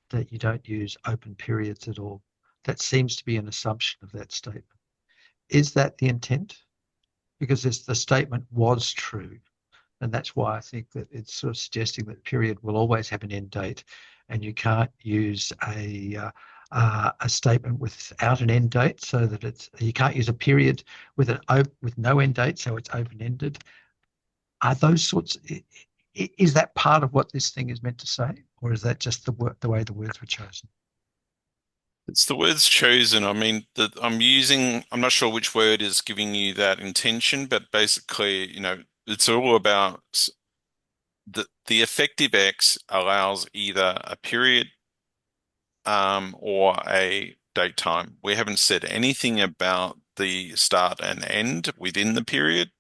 that you don't use open periods at all. That seems to be an assumption of that statement. Is that the intent? Because the statement was true, and that's why I think that it's sort of suggesting that period will always have an end date, and you can't use a statement without an end date, so that you can't use a period with no end date, so it's open ended. Are those sorts? Is that part of what this thing is meant to say, or is that just the way the words were chosen? It's the words chosen. I mean, I'm not sure which word is giving you that intention, but basically, it's all about the effective X allows either a period or a date time. We haven't said anything about the start and end within the period,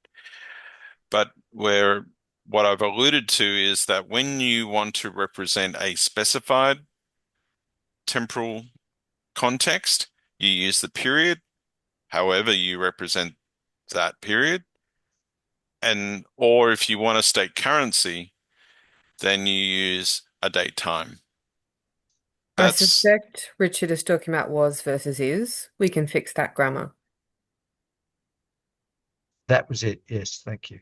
but what I've alluded to is that when you want to represent a specified temporal context, You use the period, however you represent that period, and or if you want to state currency, then you use a date time. I That's suspect Richard is talking about was versus is. We can fix that grammar. That was it. Yes, thank you.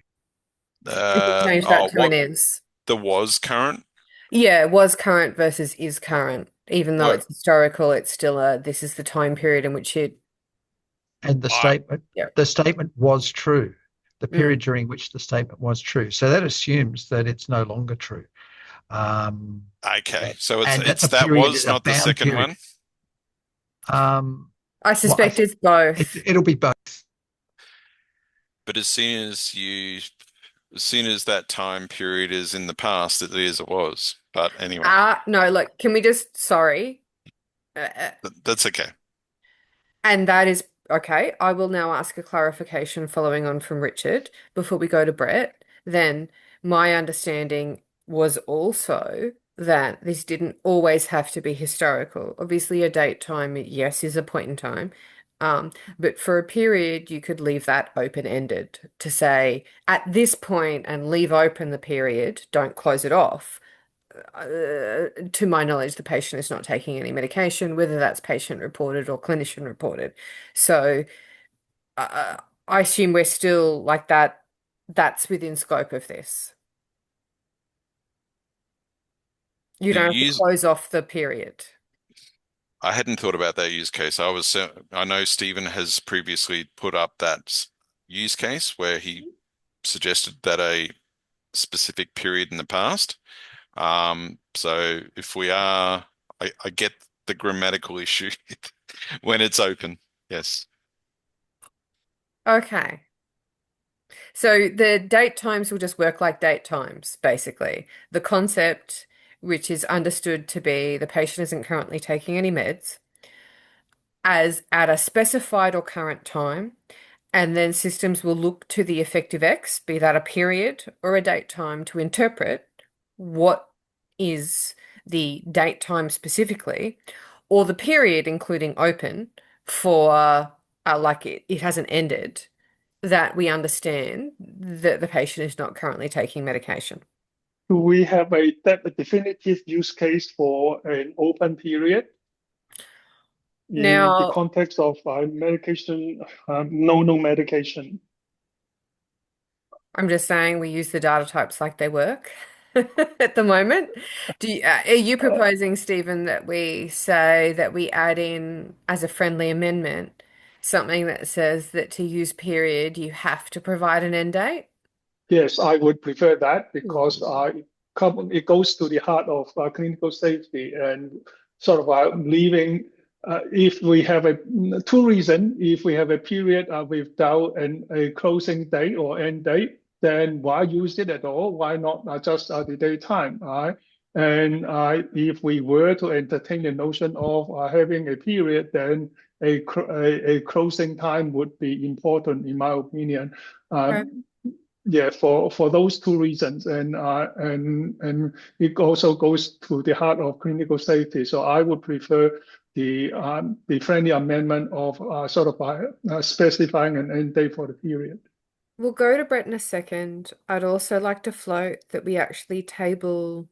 We can change that to an what is. the was current. Yeah, was current versus is current. Even though What it's historical, it's still this is the time period in which it, And I yeah. the statement was true. The Mm. period during which the statement was true. So that assumes that it's no longer true. Um, okay, so and that it's the that period was is a not the bound second period. one, I Well, suspect it's both. it'll be both. but as soon as that time period is in the past, it is it was. But anyway, No, look, can we just, sorry. that's okay. And that is okay. I will now ask a clarification following on from Richard before we go to Brett. Then my understanding was also that this didn't always have to be historical. Obviously, a date time, yes, is a point in time. But for a period, you could leave that open-ended to say at this point and leave open the period, don't close it off. To my knowledge, the patient is not taking any medication, whether that's patient reported or clinician reported. So uh, I assume we're still like that, that's within scope of this. You The don't have to use close off the period. I hadn't thought about that use case. I know Stephen has previously put up that use case where he suggested that a specific period in the past. So if we are, I get the grammatical issue when it's open. Yes. Okay. So the date times will just work like date times, basically. The concept, which is understood to be the patient isn't currently taking any meds, as at a specified or current time, and then systems will look to the effective X, be that a period or a date time, to interpret what is the date time specifically, or the period, including open, for like it hasn't ended, that we understand that the patient is not currently taking medication. Do we have a definitive use case for an open period in the Now, context of medication, no medication? I'm just saying we use the data types like they work at the moment. Are you proposing, Stephen, that we say that we add in as a friendly amendment something that says that to use period, you have to provide an end date? Yes, I would prefer that because Ooh. it goes to the heart of clinical safety and sort of leaving. If we have two reasons, if we have a period without a closing date or end date, then why use it at all? Why not just the daytime? And if we were to entertain the notion of having a period, then a closing time would be important, in my opinion. Okay. Yeah, for those two reasons, and it also goes to the heart of clinical safety. So I would prefer the friendly amendment of sort of specifying an end date for the period. We'll go to Brett in a second. I'd also like to float that we actually table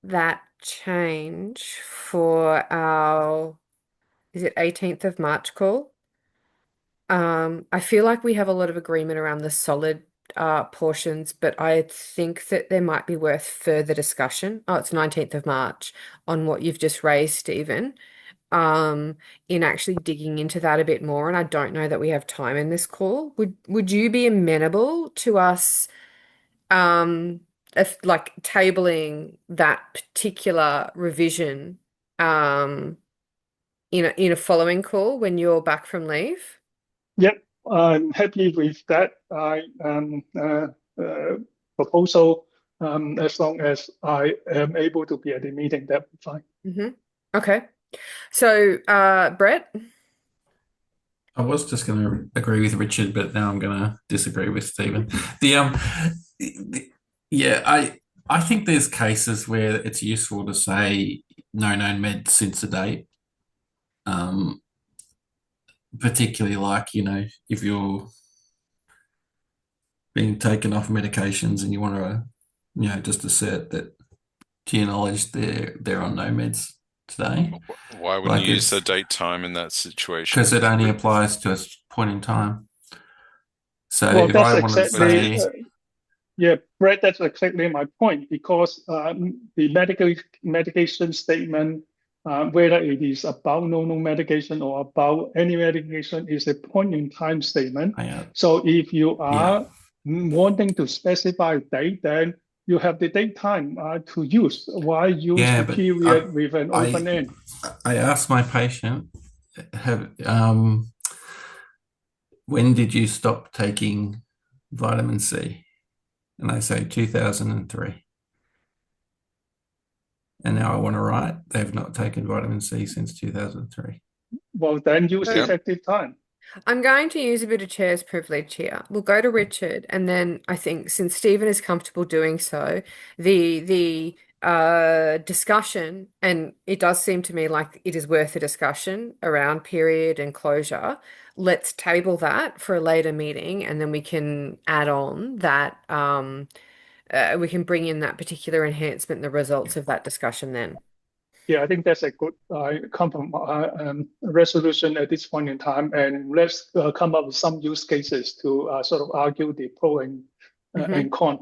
that change for our, is it 18th of March call? I feel like we have a lot of agreement around the solid portions, but I think that there might be worth further discussion. Oh, it's 19th of March on what you've just raised, Stephen, in actually digging into that a bit more. And I don't know that we have time in this call. Would you be amenable to us if like tabling that particular revision in a following call when you're back from leave? Yep, I'm happy with that proposal. As long as I am able to be at the meeting, that'd be fine. Okay. So, Brett, I was just going to agree with Richard, but now I'm going to disagree with Stephen. Yeah, I think there's cases where it's useful to say no known med since a date. particularly like, if you're being taken off medications and you want to, just assert that to your knowledge they're on no meds today. Why wouldn't Like you use the it's date time in that situation? because it only applies to a point in time. So Well, if that's I want to exactly, say, yeah, Brett, that's exactly my point because the medication statement, whether it is about no medication or about any medication, is a point in time statement. So if you are wanting to specify a date, then you have the date time to use. Why use yeah, the but period with an open I end? I asked my patient, have when did you stop taking vitamin C? And they say 2003. And now I want to write, they've not taken vitamin C since 2003. Well, then use Yep. effective time. I'm going to use a bit of chair's privilege here. We'll go to Richard, and then I think since Stephen is comfortable doing so, the discussion, and it does seem to me like it is worth a discussion around period and closure. Let's table that for a later meeting, and then we can add on that. We can bring in that particular enhancement and the results of that discussion then. Yeah, I think that's a good resolution at this point in time. And let's come up with some use cases to sort of argue the pro and con.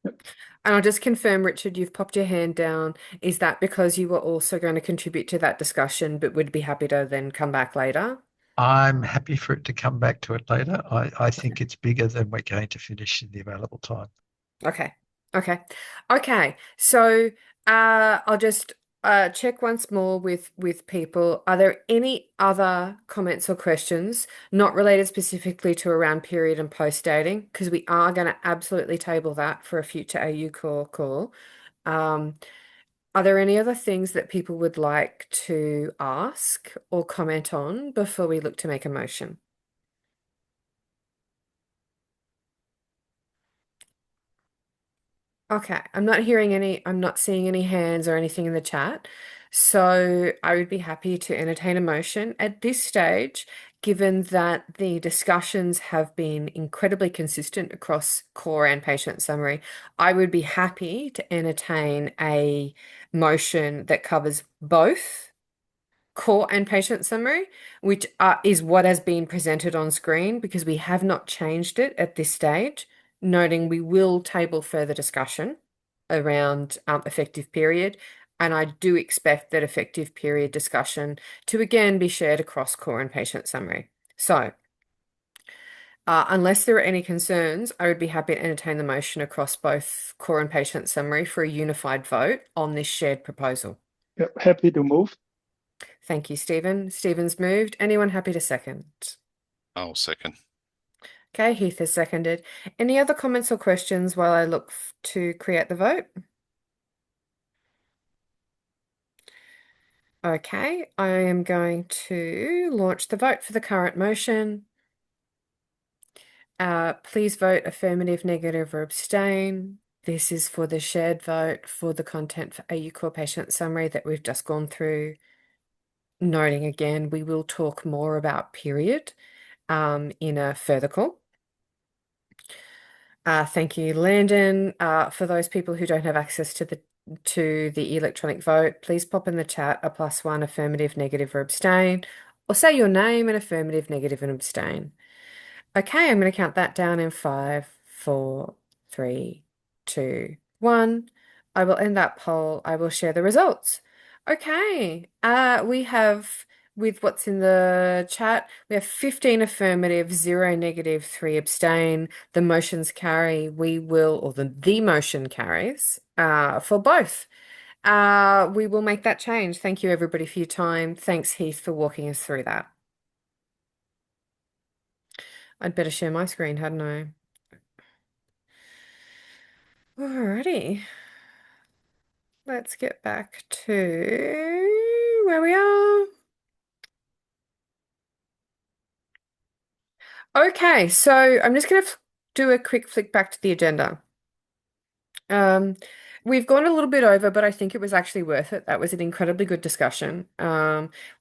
And I'll just confirm, Richard, you've popped your hand down. Is that because you were also going to contribute to that discussion, but would be happy to then come back later? I'm happy for it to come back to it later. I think it's bigger than we're going to finish in the available time. Okay. Okay. So I'll just check once more with people. Are there any other comments or questions not related specifically to around period and post dating? Because we are going to absolutely table that for a future AU core call. Are there any other things that people would like to ask or comment on before we look to make a motion? Okay, I'm not seeing any hands or anything in the chat. So I would be happy to entertain a motion at this stage, given that the discussions have been incredibly consistent across core and patient summary. I would be happy to entertain a motion that covers both core and patient summary, which is what has been presented on screen because we have not changed it at this stage, noting we will table further discussion around effective period. And I do expect that effective period discussion to again be shared across core and patient summary. So, unless there are any concerns, I would be happy to entertain the motion across both core and patient summary for a unified vote on this shared proposal. Yep, happy to move. Thank you, Stephen. Stephen's moved. Anyone happy to second? I'll second. Okay, Heath has seconded. Any other comments or questions while I look to create the vote? Okay, I am going to launch the vote for the current motion. Please vote affirmative, negative, or abstain. This is for the shared vote for the content for AU Core Patient Summary that we've just gone through. Noting again, we will talk more about period in a further call. Thank you, Landon. For those people who don't have access to the electronic vote, please pop in the chat a +1 affirmative, negative, or abstain, or say your name and affirmative, negative, and abstain. Okay, I'm going to count that down in 5, 4, 3, 2, 1. I will end that poll. I will share the results. Okay, we have, with what's in the chat, we have 15 affirmative, 0 negative, 3 abstain. The motions carry. The motion carries for both. We will make that change. Thank you, everybody, for your time. Thanks, Heath, for walking us through that. I'd better share my screen, hadn't I? Alrighty. Let's get back to where we are. Okay, so I'm just going to do a quick flick back to the agenda. Um, we've gone a little bit over, but I think it was actually worth it. That was an incredibly good discussion.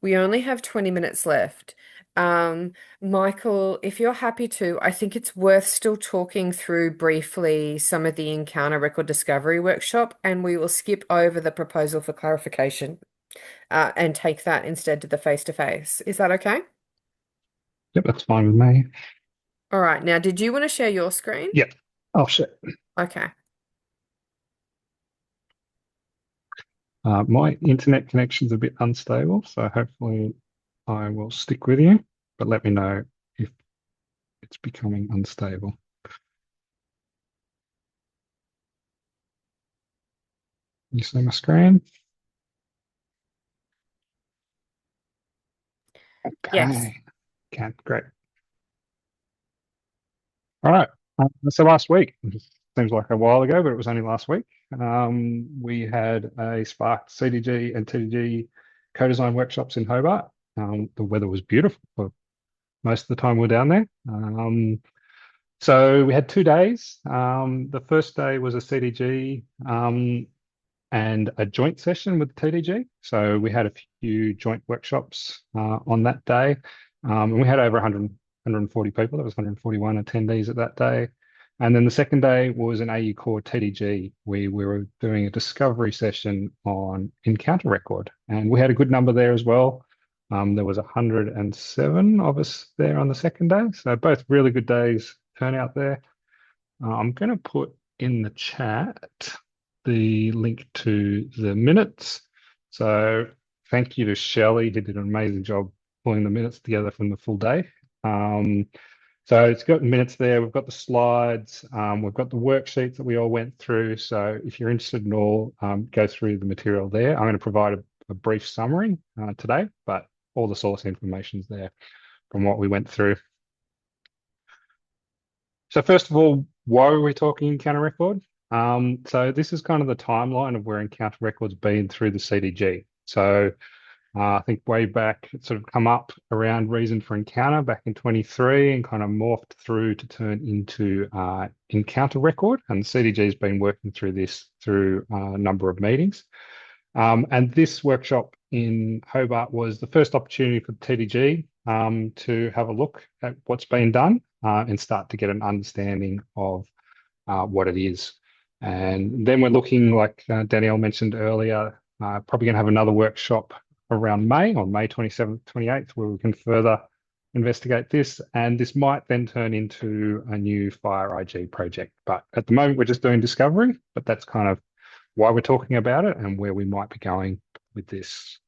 We only have 20 minutes left. Michael, if you're happy to, I think it's worth still talking through briefly some of the encounter record discovery workshop, and we will skip over the proposal for clarification, and take that instead to the face-to-face. Is that okay? Yep, that's fine with me. All right. Now, did you want to share your screen? Yep, I'll share. Okay. My internet connection's a bit unstable, so hopefully I will stick with you, but let me know if it's becoming unstable. You see my screen? Yes. Okay. Okay, great. All right. So last week, it seems like a while ago, but it was only last week. We had a Spark CDG and TDG co-design workshops in Hobart. The weather was beautiful for most of the time we were down there. So we had 2 days. The first day was a CDG and a joint session with TDG. So we had a few joint workshops on that day. And we had over 140 people. There was 141 attendees at that day. And then the second day was an AU Core TDG. We were doing a discovery session on encounter record. And we had a good number there as well. There was 107 of us there on the second day. So both really good days turnout there. I'm going to put in the chat the link to the minutes. So thank you to Shelley, who did an amazing job pulling the minutes together from the full day. So it's got minutes there. We've got the slides. We've got the worksheets that we all went through. So if you're interested in all, go through the material there. I'm going to provide a brief summary today, but all the source information is there from what we went through. So first of all, why are we talking encounter record? So this is kind of the timeline of where encounter record's been through the CDG. So I think way back, it sort of come up around reason for encounter back in 23 and kind of morphed through to turn into encounter record. And the CDG has been working through this through a number of meetings. And this workshop in Hobart was the first opportunity for the TDG to have a look at what's been done and start to get an understanding of what it is. And then we're looking, like Danielle mentioned earlier, probably going to have another workshop around May, on May 27th, 28th, where we can further investigate this. And this might then turn into a new Fire IG project. But at the moment, we're just doing discovery, but that's kind of why we're talking about it and where we might be going with this.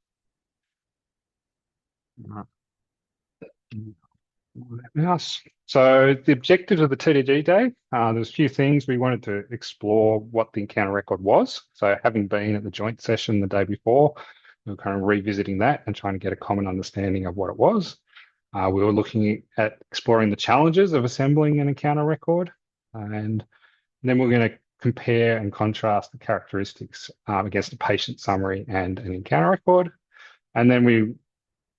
Mouse. So the objectives of the TDG day, there's a few things we wanted to explore what the encounter record was. So having been at the joint session the day before, we were kind of revisiting that and trying to get a common understanding of what it was. We were looking at exploring the challenges of assembling an encounter record. And then we're going to compare and contrast the characteristics against a patient summary and an encounter record. And then we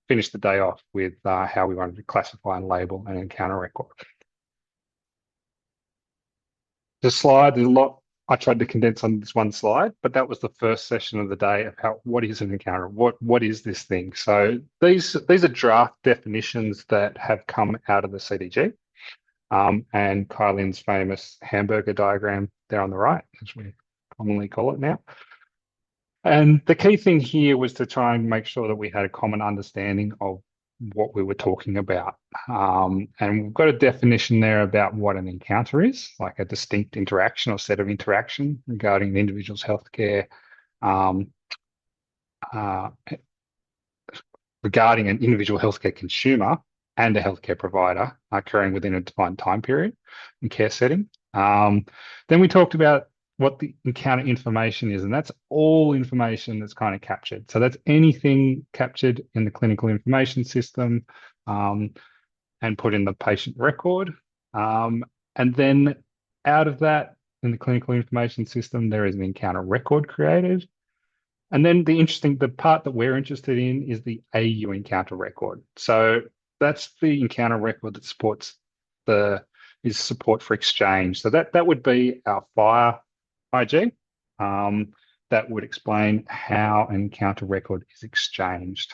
finish the day off with how we wanted to classify and label an encounter record. The slide, there's a lot I tried to condense on this one slide, but that was the first session of the day of what is an encounter? What is this thing? So these are draft definitions that have come out of the CDG. And Kylin's famous hamburger diagram there on the right, as we commonly call it now. And the key thing here was to try and make sure that we had a common understanding of what we were talking about. And we've got a definition there about what an encounter is, like a distinct interaction or set of interaction regarding an individual's healthcare, regarding an individual healthcare consumer and a healthcare provider occurring within a defined time period and care setting. Then we talked about what the encounter information is, and that's all information that's kind of captured. So that's anything captured in the clinical information system and put in the patient record. And then out of that, in the clinical information system, there is an encounter record created. And then the part that we're interested in is the AU encounter record. So that's the encounter record that supports is support for exchange. So that would be our FHIR IG that would explain how an encounter record is exchanged.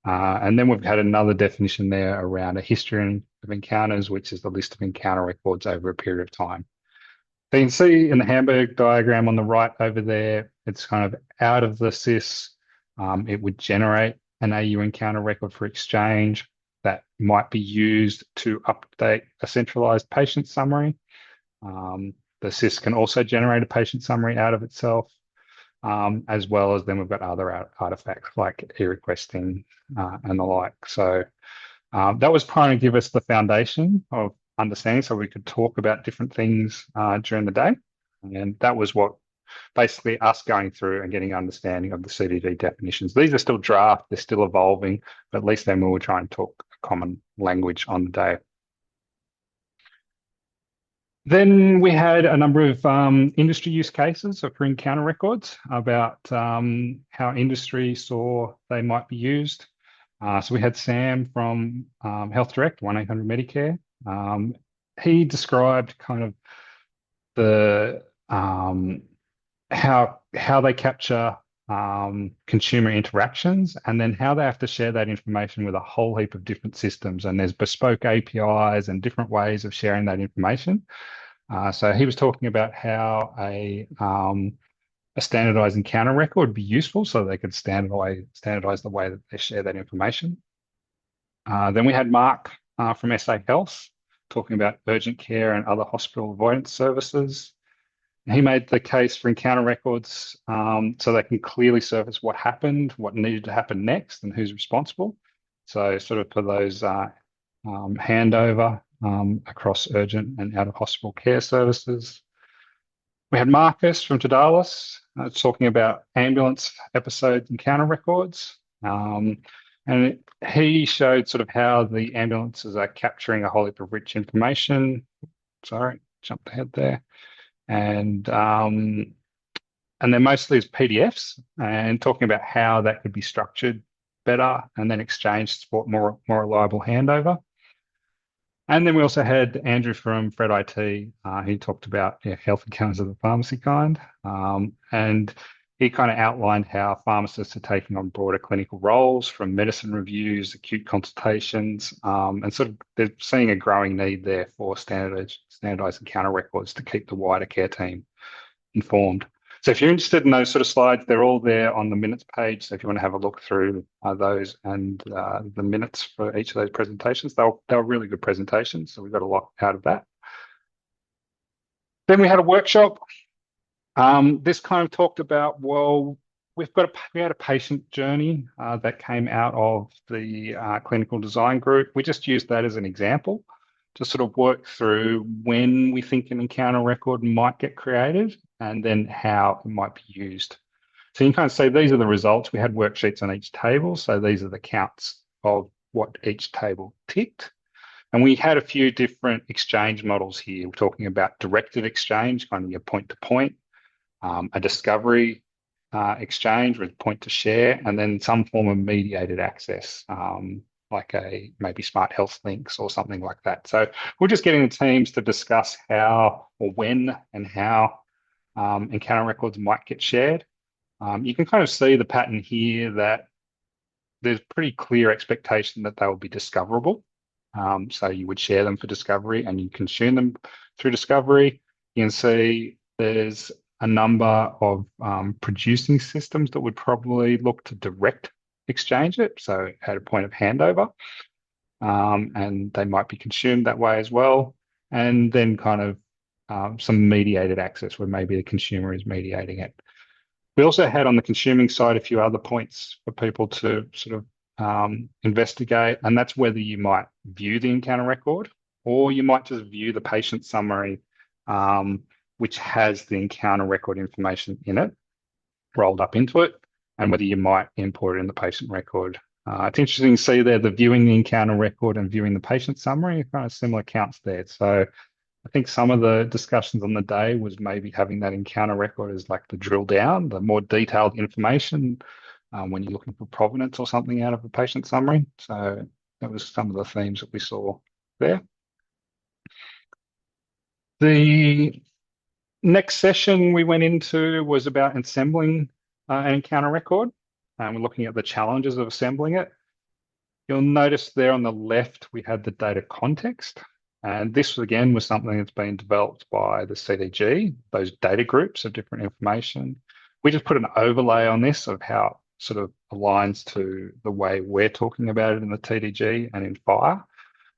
And then we've had another definition there around a history of encounters, which is the list of encounter records over a period of time. So you can see in the Hamburg diagram on the right over there, it's kind of out of the SIS. It would generate an AU encounter record for exchange that might be used to update a centralized patient summary. The SIS can also generate a patient summary out of itself, as well as then we've got other artifacts like e-requesting and the like. So that was trying to give us the foundation of understanding so we could talk about different things during the day. And that was what basically us going through and getting understanding of the CDD definitions. These are still draft, they're still evolving, but at least then we were trying to talk a common language on the day. Then we had a number of industry use cases for encounter records about how industry saw they might be used. So we had Sam from Health Direct, 1-800 Medicare. He described kind of the how they capture consumer interactions and then how they have to share that information with a whole heap of different systems. And there's bespoke APIs and different ways of sharing that information. So he was talking about how a standardized encounter record would be useful so they could standardize the way that they share that information. Then we had Mark from SA Health talking about urgent care and other hospital avoidance services. He made the case for encounter records so they can clearly surface what happened, what needed to happen next, and who's responsible. So sort of for those handover across urgent and out-of-hospital care services. We had Marcus from Todalis talking about ambulance episode encounter records. And he showed sort of how the ambulances are capturing a whole heap of rich information. Sorry, jumped ahead there. And they're mostly as PDFs and talking about how that could be structured better and then exchanged to support more reliable handover. And then we also had Andrew from Fred IT. He talked about health encounters of the pharmacy kind. And he kind of outlined how pharmacists are taking on broader clinical roles from medicine reviews, acute consultations, and sort of they're seeing a growing need there for standardized encounter records to keep the wider care team informed. So if you're interested in those sort of slides, they're all there on the minutes page. So if you want to have a look through those and the minutes for each of those presentations, they were really good presentations. So we got a lot out of that. Then we had a workshop. This kind of talked about, well, we had a patient journey that came out of the clinical design group. We just used that as an example to sort of work through when we think an encounter record might get created and then how it might be used. So you can kind of say these are the results. We had worksheets on each table. So these are the counts of what each table ticked. And we had a few different exchange models here. We're talking about directed exchange, kind of your point to point, a discovery exchange with point to share, and then some form of mediated access, like maybe smart health links or something like that. So we're just getting the teams to discuss how or when and how encounter records might get shared. You can kind of see the pattern here that there's pretty clear expectation that they will be discoverable. So you would share them for discovery and you consume them through discovery. You can see there's a number of producing systems that would probably look to direct exchange it, so at a point of handover, and they might be consumed that way as well. And then kind of some mediated access where maybe the consumer is mediating it. We also had on the consuming side a few other points for people to sort of investigate, and that's whether you might view the encounter record or you might just view the patient summary, which has the encounter record information in it, rolled up into it, and whether you might import it in the patient record. It's interesting to see there the viewing the encounter record and viewing the patient summary, kind of similar counts there. So I think some of the discussions on the day was maybe having that encounter record as like the drill down, the more detailed information when you're looking for provenance or something out of a patient summary. So that was some of the themes that we saw there. The Next session we went into was about assembling an encounter record. And we're looking at the challenges of assembling it. You'll notice there on the left, we had the data context. And this, again, was something that's been developed by the CDG, those data groups of different information. We just put an overlay on this of how it sort of aligns to the way we're talking about it in the TDG and in FHIR.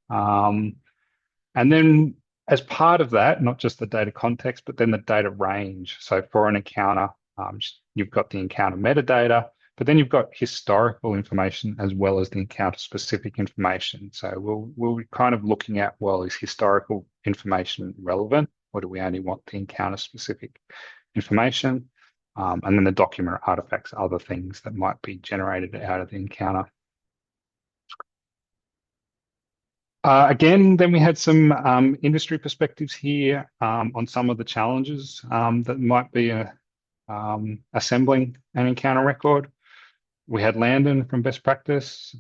And then as part of that, not just the data context, but then the data range. So for an encounter, you've got the encounter metadata, but then you've got historical information as well as the encounter specific information. So we'll be kind of looking at, well, is historical information relevant, or do we only want the encounter specific information? And then the document artifacts, other things that might be generated out of the encounter. Again, then we had some industry perspectives here on some of the challenges that might be assembling an encounter record. We had Landon from Best Practice.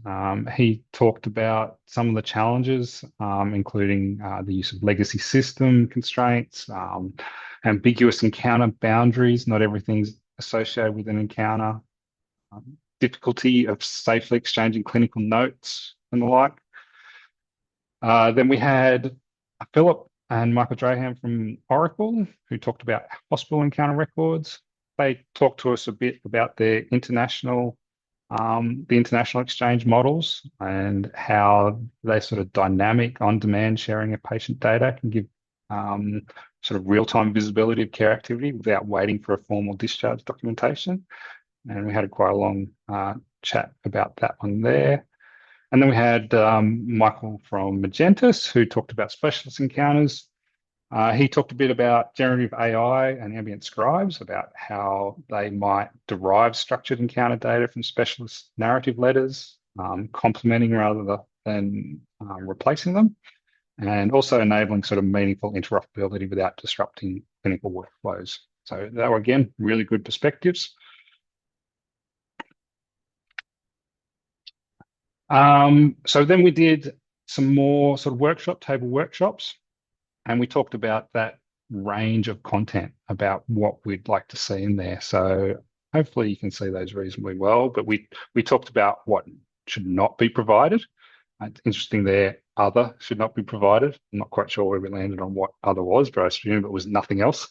He talked about some of the challenges, including the use of legacy system constraints, ambiguous encounter boundaries, not everything's associated with an encounter, difficulty of safely exchanging clinical notes and the like. Then we had Philip and Michael Draham from Oracle, who talked about hospital encounter records. They talked to us a bit about their international, the international exchange models and how they sort of dynamic on-demand sharing of patient data can give sort of real-time visibility of care activity without waiting for a formal discharge documentation. And we had quite a long chat about that one there. And then we had Michael from Magentis, who talked about specialist encounters. He talked a bit about generative AI and ambient scribes, about how they might derive structured encounter data from specialist narrative letters, complementing rather than replacing them, and also enabling sort of meaningful interoperability without disrupting clinical workflows. So that were, again, really good perspectives. So then we did some more sort of table workshops, and we talked about that range of content about what we'd like to see in there. So hopefully you can see those reasonably well, but we talked about what should not be provided. It's interesting there, other should not be provided. I'm not quite sure where we landed on what other was, but I assume it was nothing else.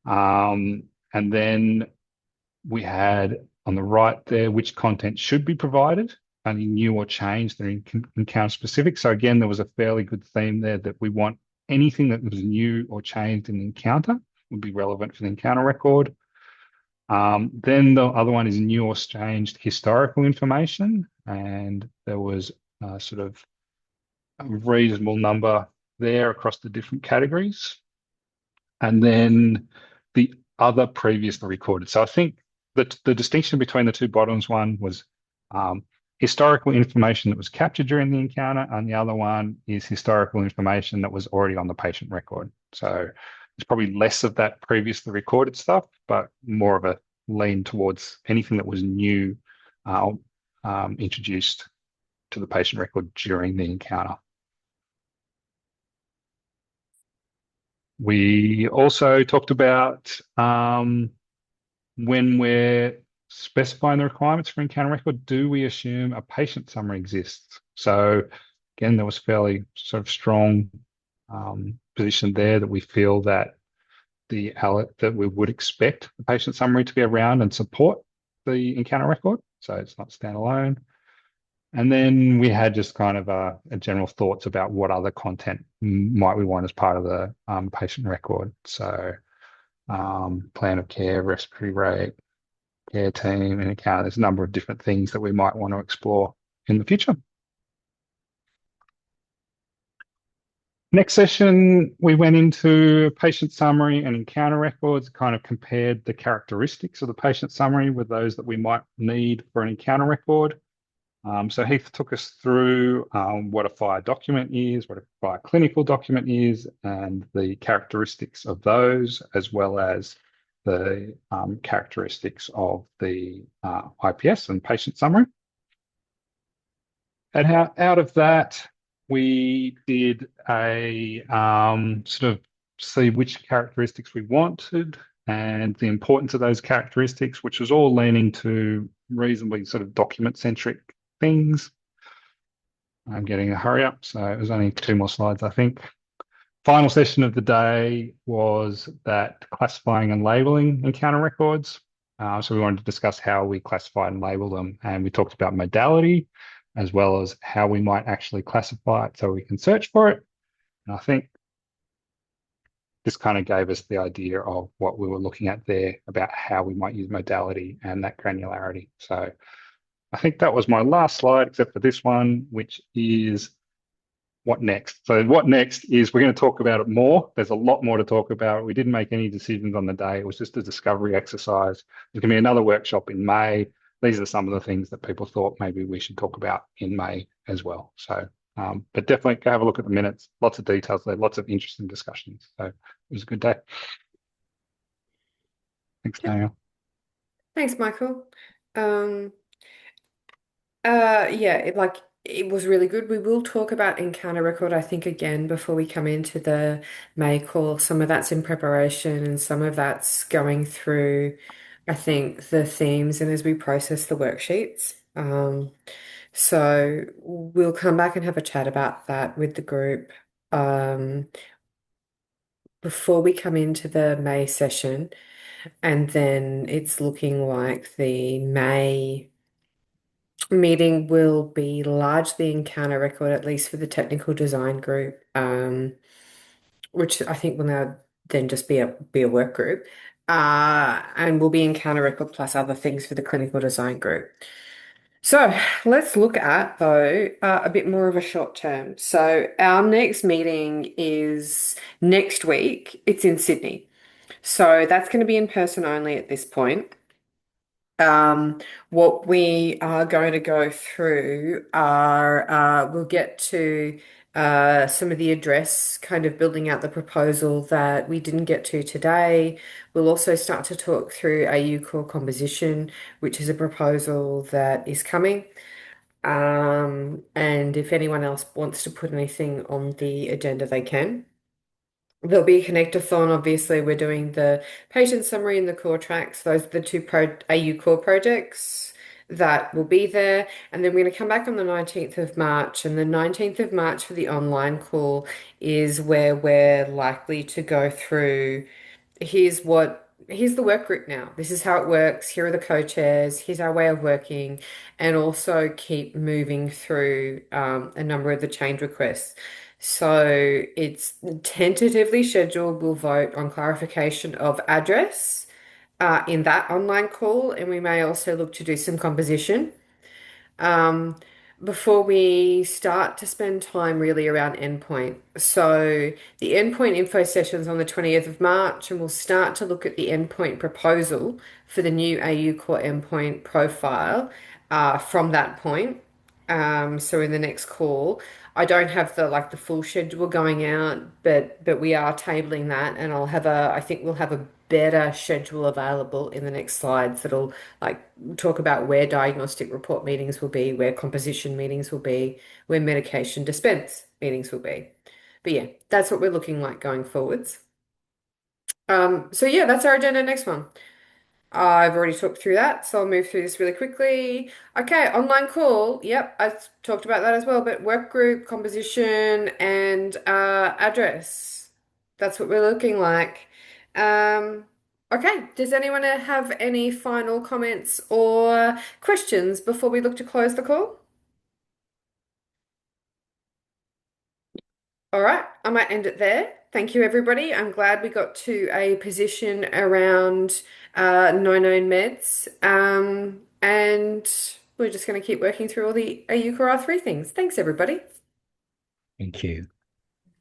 And then we had on the right there, which content should be provided, only new or changed, they're encounter specific. So again, there was a fairly good theme there that we want anything that was new or changed in the encounter would be relevant for the encounter record. Then the other one is new or changed historical information. And there was sort of a reasonable number there across the different categories. And then the other previously recorded. So I think that the distinction between the two bottoms, one was historical information that was captured during the encounter, and the other one is historical information that was already on the patient record. So there's probably less of that previously recorded stuff, but more of a lean towards anything that was new introduced to the patient record during the encounter. We also talked about when we're specifying the requirements for encounter record, do we assume a patient summary exists? So again, there was fairly sort of strong position there that we feel that that we would expect the patient summary to be around and support the encounter record. So it's not standalone. And then we had just kind of a general thoughts about what other content might we want as part of the patient record. So plan of care, respiratory rate, care team, and encounter. There's a number of different things that we might want to explore in the future. Next session, we went into patient summary and encounter records, kind of compared the characteristics of the patient summary with those that we might need for an encounter record. So Heath took us through what a FHIR document is, what a FHIR clinical document is, and the characteristics of those, as well as the characteristics of the IPS and patient summary. And out of that, we did a sort of see which characteristics we wanted and the importance of those characteristics, which was all leaning to reasonably sort of document-centric things. I'm getting a hurry up, so it was only 2 more slides, I think. Final session of the day was that classifying and labeling encounter records. So we wanted to discuss how we classify and label them, and we talked about modality as well as how we might actually classify it so we can search for it. And I think this kind of gave us the idea of what we were looking at there about how we might use modality and that granularity. So I think that was my last slide, except for this one, which is what next. So what next is we're going to talk about it more. There's a lot more to talk about. We didn't make any decisions on the day. It was just a discovery exercise. There's going to be another workshop in May. These are some of the things that people thought maybe we should talk about in May as well. So, but definitely go have a look at the minutes. Lots of details there, lots of interesting discussions. So it was a good day. Thanks, Daniel. Thanks, Michael. Yeah, it was really good. We will talk about encounter record, I think, again before we come into the May call. Some of that's in preparation and some of that's going through, I think, the themes and as we process the worksheets. So we'll come back and have a chat about that with the group before we come into the May session. And then it's looking like the May meeting will be largely encounter record, at least for the technical design group, which I think will now then just be a work group, and will be encounter record plus other things for the clinical design group. So let's look at though a bit more of a short term. So our next meeting is next week. It's in Sydney, so that's going to be in person only at this point. What we are going to go through are we'll get to some of the address, kind of building out the proposal that we didn't get to today. We'll also start to talk through AU core composition, which is a proposal that is coming. And if anyone else wants to put anything on the agenda, they can. There'll be a connectathon. Obviously, we're doing the patient summary and the core tracks. Those are the two AU core projects that will be there. And then we're going to come back on the 19th of March. And the 19th of March for the online call is where we're likely to go through here's the work group now. This is how it works. Here are the co-chairs. Here's our way of working, and also keep moving through a number of the change requests. So it's tentatively scheduled. We'll vote on clarification of address in that online call, and we may also look to do some composition. Um, Before we start to spend time really around endpoint. So the endpoint info session's on the 20th of March, and we'll start to look at the endpoint proposal for the new AU Core endpoint profile from that point. So in the next call, I don't have the full schedule going out, but we are tabling that, and I think we'll have a better schedule available in the next slides that'll like talk about where diagnostic report meetings will be, where composition meetings will be, where medication dispense meetings will be. But yeah, that's what we're looking like going forwards. So yeah, that's our agenda next one. I've already talked through that, so I'll move through this really quickly. Okay, online call. Yep, I talked about that as well, but work group, composition, and address. That's what we're looking like. Okay, does anyone have any final comments or questions before we look to close the call? All right, I might end it there. Thank you, everybody. I'm glad we got to a position around no known meds. And we're just going to keep working through all the AU Core R3 things. Thanks, everybody. Thank you.